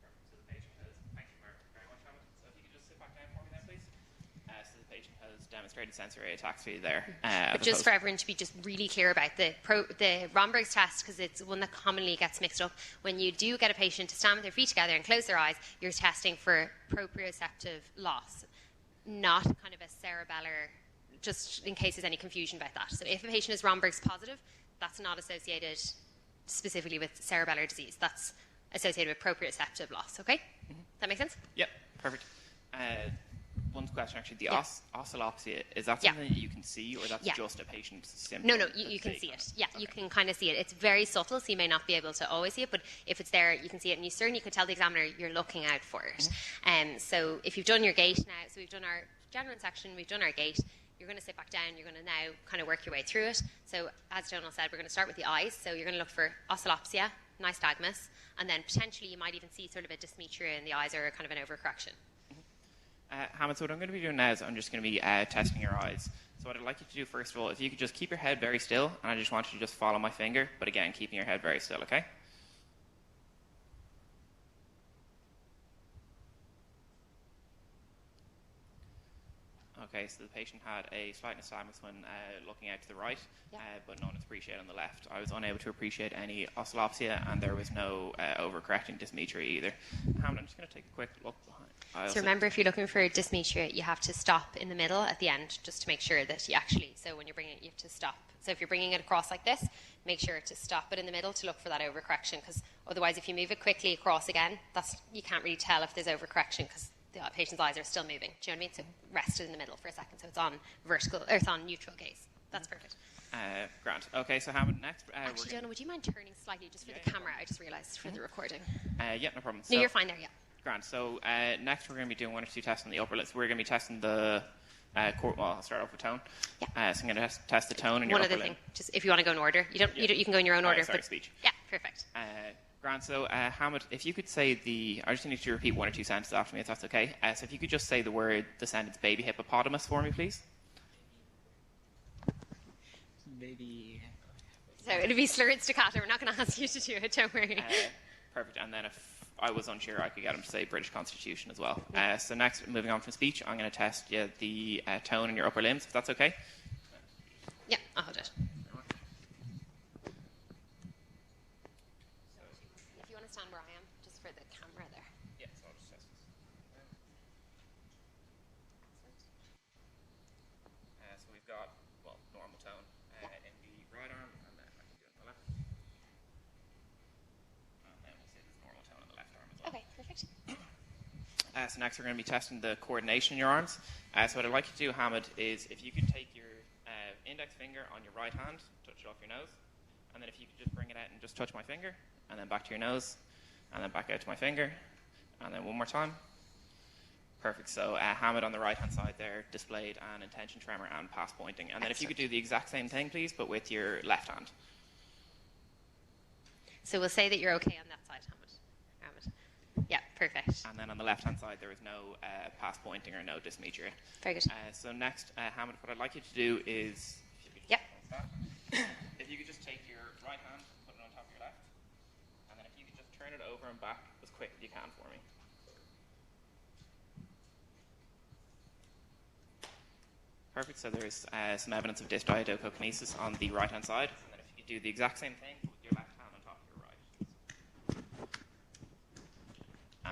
Perfect. So the patient has, thank you very much, Hamid. So if you could just sit back down for me then, please. So the patient has demonstrated sensory ataxia there. But just for everyone to be just really clear about the Romberg's test, because it's one that commonly gets mixed up. When you do get a patient to stand with their feet together and close their eyes, you're testing for proprioceptive loss, not kind of a cerebellar, just in case there's any confusion about that. So if a patient is Romberg's positive, that's not associated specifically with cerebellar disease. That's associated with proprioceptive loss, okay? That make sense? Yep, perfect. One question, actually. The oscillopsia, is that Yeah. something that you can see, or that's Yeah. just a patient's symptom? No, you can see it. Yeah, you can kind of see it. It's very subtle, so you may not be able to always see it, but if it's there, you can see it, and you certainly could tell the examiner you're looking out for it. So if you've done your gait now, so we've done our general section, we've done our gait, you're going to sit back down, you're going to now kind of work your way through it. So as Donal said, we're going to start with the eyes, so you're going to look for oscillopsia, nystagmus, and then potentially you might even see sort of a dysmetria in the eyes or a kind of an overcorrection. Hamid, so what I'm going to be doing now is I'm just going to be testing your eyes. So what I'd like you to do, first of all, if you could just keep your head very still, and I just want you to just follow my finger, but again, keeping your head very still, okay? Okay, so the patient had a slight nystagmus when looking out to the right, but none is appreciated on the left. I was unable to appreciate any oscillopsia, and there was no overcorrecting dysmetria either. Hamid, I'm just going to take a quick look behind. So remember, if you're looking for dysmetria, you have to stop in the middle at the end, just to make sure that you actually, so when you're bringing it, you have to stop. So if you're bringing it across like this, make sure to stop it in the middle to look for that overcorrection, because otherwise if you move it quickly across again, you can't really tell if there's overcorrection, because the patient's eyes are still moving. Do you know what I mean? So rest it in the middle for a second, so it's on vertical, or it's on neutral gaze. That's perfect. Grant. Okay, so Hamid, next... Actually, Jonah, would you mind turning slightly just for the camera? I just realised for the recording. Yeah, no problem. No, you're fine there, yeah. Grant. So next we're going to be doing one or two tests on the upper lips. We're going to be testing the well, I'll start off with tone. Yeah. So I'm going to test the tone in your One upper other lip. thing, just if you want to go in order, you can go in your own order. Sorry, speech. Yeah, perfect. Grant, so Hamid, if you could say I just need you to repeat one or two sentences after me, if that's okay. So if you could just say the sentence baby hippopotamus for me, please. Baby. So it'll be slurred staccato. We're not going to ask you to do it, don't worry. Perfect. And then if I was unsure, I could get him to say British Constitution as well. So next, moving on from speech, I'm going to test the tone in your upper limbs, if that's okay. Yeah, I'll hold it. If you want to stand where I am, just for the camera there. Yeah, so I'll just test this. So we've got, normal tone in the right arm, and then I can do it on the left. And then we'll see this normal tone on the left arm as well. Okay, perfect. So next we're going to be testing the coordination in your arms. So what I'd like you to do, Hamid, is if you could take your index finger on your right hand, touch it off your nose, and then if you could just bring it out and just touch my finger, and then back to your nose, and then back out to my finger, and then one more time. Perfect. So Hamid on the right-hand side there displayed an intention tremor and pass pointing. And then if you could do the exact same thing, please, but with your left hand. So we'll say that you're okay on that side, Hamid. Yeah, perfect. And then on the left-hand side, there is no pass pointing or no dysmetria. Very good. So next, Hamid, what I'd like you to do is... Yep. If you could just take your right hand, put it on top of your left, and then if you could just turn it over and back as quick as you can for me. Perfect. So there's some evidence of dysdiadochokinesis on the right-hand side, and then if you could do the exact same thing with your left hand on top of your right.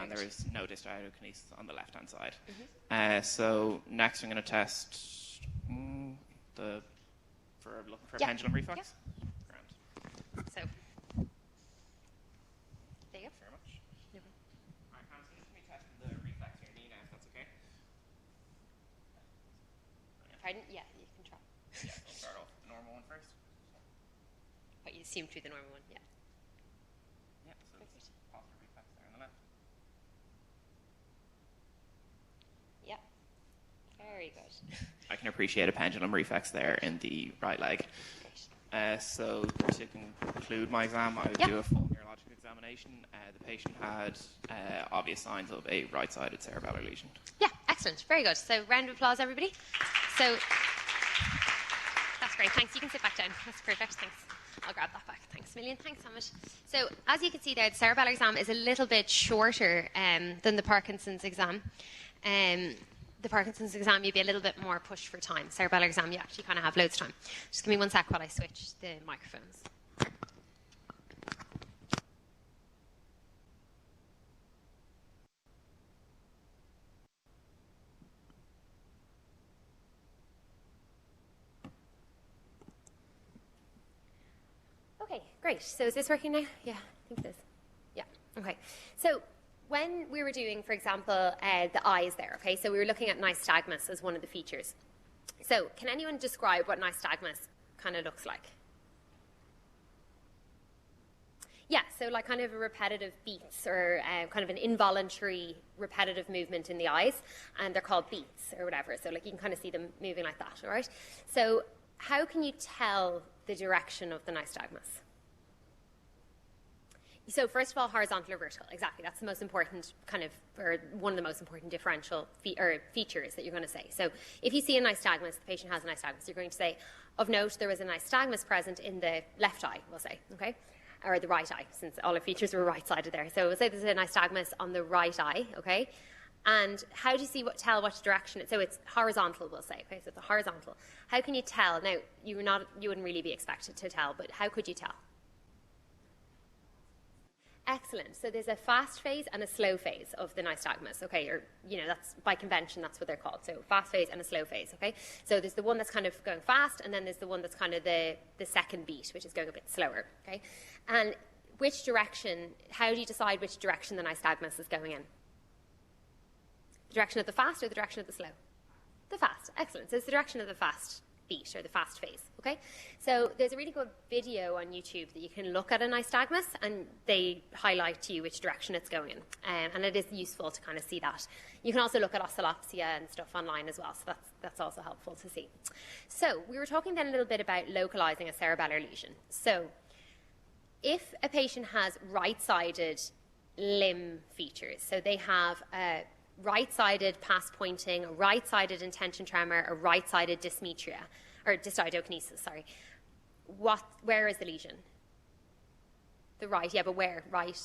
And there is no dysdiadochokinesis on the left-hand side. So next I'm going to test looking for pendulum reflex. Grand. So, there you go. Very much. All right, Hans, can you test the reflex in your knee now, if that's okay? Pardon? Yeah, you can try. Yeah, we'll start off with the normal one first. What you assume through the normal one, yeah. Yeah, so it's posterior reflex there on the left. Yeah. Very good. I can appreciate a pendulum reflex there in the right leg. So to conclude my exam, I would do a full neurological examination. The patient had obvious signs of a right-sided cerebellar lesion. Yeah, excellent. Very good. So round of applause, everybody. So that's great. Thanks. You can sit back down. That's perfect. Thanks. I'll grab that back. Thanks a million. Thanks so much. So as you can see there, the cerebellar exam is a little bit shorter than the Parkinson's exam. The Parkinson's exam, you'd be a little bit more pushed for time. Cerebellar exam, you actually kind of have loads of time. Just give me one sec while I switch the microphones. Okay, great. So is this working now? Yeah, I think it is. Yeah, okay. So when we were doing, for example, the eyes there, okay, so we were looking at nystagmus as one of the features. So can anyone describe what nystagmus kind of looks like? Yeah, so like kind of a repetitive beats or kind of an involuntary repetitive movement in the eyes, and they're called beats or whatever. So like you can kind of see them moving like that, all right? So how can you tell the direction of the nystagmus? So first of all, horizontal or vertical, exactly. That's the most important kind of, or one of the most important differential features that you're going to say. So if you see a nystagmus, the patient has a nystagmus, you're going to say, of note, there was a nystagmus present in the left eye, we'll say, okay? Or the right eye, since all the features were right-sided there. So we'll say there's a nystagmus on the right eye, okay? And how do you tell which direction? So it's horizontal, we'll say, okay? So it's a horizontal. How can you tell? Now, you wouldn't really be expected to tell, but how could you tell? Excellent. So there's a fast phase and a slow phase of the nystagmus, okay? Or, that's by convention, that's what they're called. So fast phase and a slow phase, okay? So there's the one that's kind of going fast, and then there's the one that's kind of the second beat, which is going a bit slower, okay? And which direction, how do you decide which direction the nystagmus is going in? The direction of the fast or the direction of the slow? The fast. Excellent. So it's the direction of the fast beat or the fast phase, okay? So there's a really good video on YouTube that you can look at a nystagmus, and they highlight to you which direction it's going in, and it is useful to kind of see that. You can also look at oscillopsia and stuff online as well, so that's also helpful to see. So we were talking then a little bit about localizing a cerebellar lesion. So if a patient has right-sided limb features, so they have a right-sided pass pointing, a right-sided intention tremor, a right-sided dysmetria, or dystiokinesis, sorry. Where is the lesion? The right, yeah, but where? Right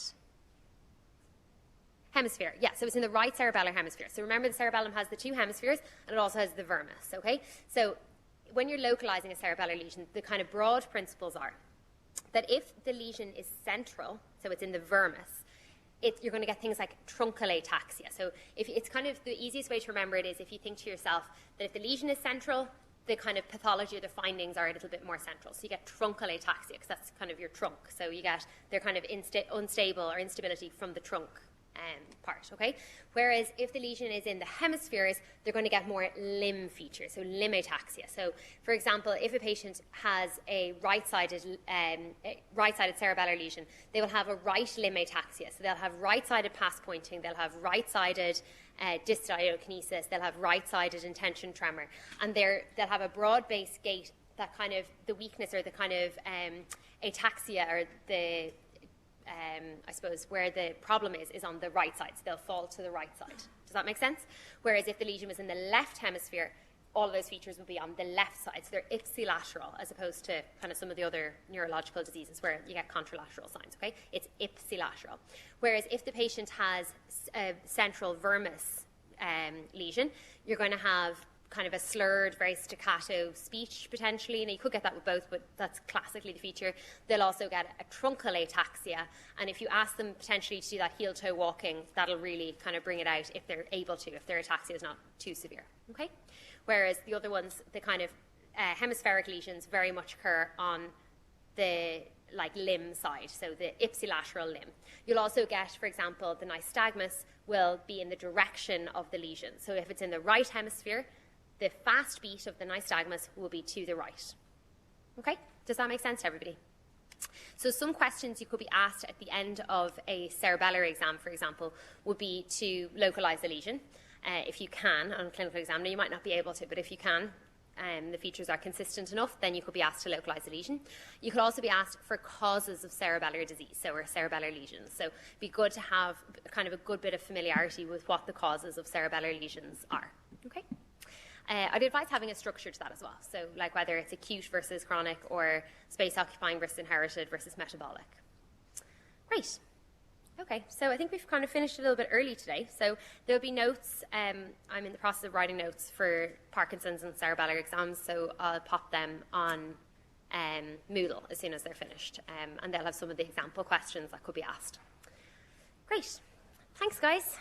hemisphere, yeah, so it's in the right cerebellar hemisphere. So remember, the cerebellum has the two hemispheres, and it also has the vermis, okay? So when you're localizing a cerebellar lesion, the kind of broad principles are that if the lesion is central, so it's in the vermis, you're going to get things like truncal ataxia. So if it's kind of the easiest way to remember it is if you think to yourself that if the lesion is central, the kind of pathology or the findings are a little bit more central. So you get truncal ataxia because that's kind of your trunk. So they're kind of unstable or instability from the trunk part, okay? Whereas if the lesion is in the hemispheres, they're going to get more limb features, so limb ataxia. So, for example, if a patient has a right-sided cerebellar lesion, they will have a right limb ataxia. So they'll have right-sided pass pointing, they'll have right-sided dystiokinesis, they'll have right-sided intention tremor, and they'll have a broad-based gait that kind of the weakness or the kind of ataxia or the I suppose where the problem is on the right side, so they'll fall to the right side. Does that make sense? Whereas if the lesion was in the left hemisphere, all of those features would be on the left side, so they're ipsilateral, as opposed to kind of some of the other neurological diseases where you get contralateral signs, okay? It's ipsilateral. Whereas if the patient has a central vermis lesion, you're going to have kind of a slurred, very staccato speech, potentially. And you could get that with both, but that's classically the feature. They'll also get a truncal ataxia. And if you ask them potentially to do that heel-toe walking, that'll really kind of bring it out if they're able to, if their ataxia is not too severe, okay? Whereas the other ones, the kind of hemispheric lesions very much occur on the limb side, so the ipsilateral limb. You'll also get, for example, the nystagmus will be in the direction of the lesion. So if it's in the right hemisphere, the fast beat of the nystagmus will be to the right. Okay? Does that make sense to everybody? So some questions you could be asked at the end of a cerebellar exam, for example, would be to localise the lesion, if you can, on a clinical exam. Now, you might not be able to, but if you can, the features are consistent enough, then you could be asked to localise the lesion. You could also be asked for causes of cerebellar disease, or cerebellar lesions. So it'd be good to have kind of a good bit of familiarity with what the causes of cerebellar lesions are. Okay? I'd advise having a structure to that as well. So like whether it's acute versus chronic, or space-occupying versus inherited versus metabolic. Great. Okay, so I think we've kind of finished a little bit early today. So there'll be notes. I'm in the process of writing notes for Parkinson's and cerebellar exams, so I'll pop them on Moodle as soon as they're finished. And they'll have some of the example questions that could be asked. Great. Thanks, guys.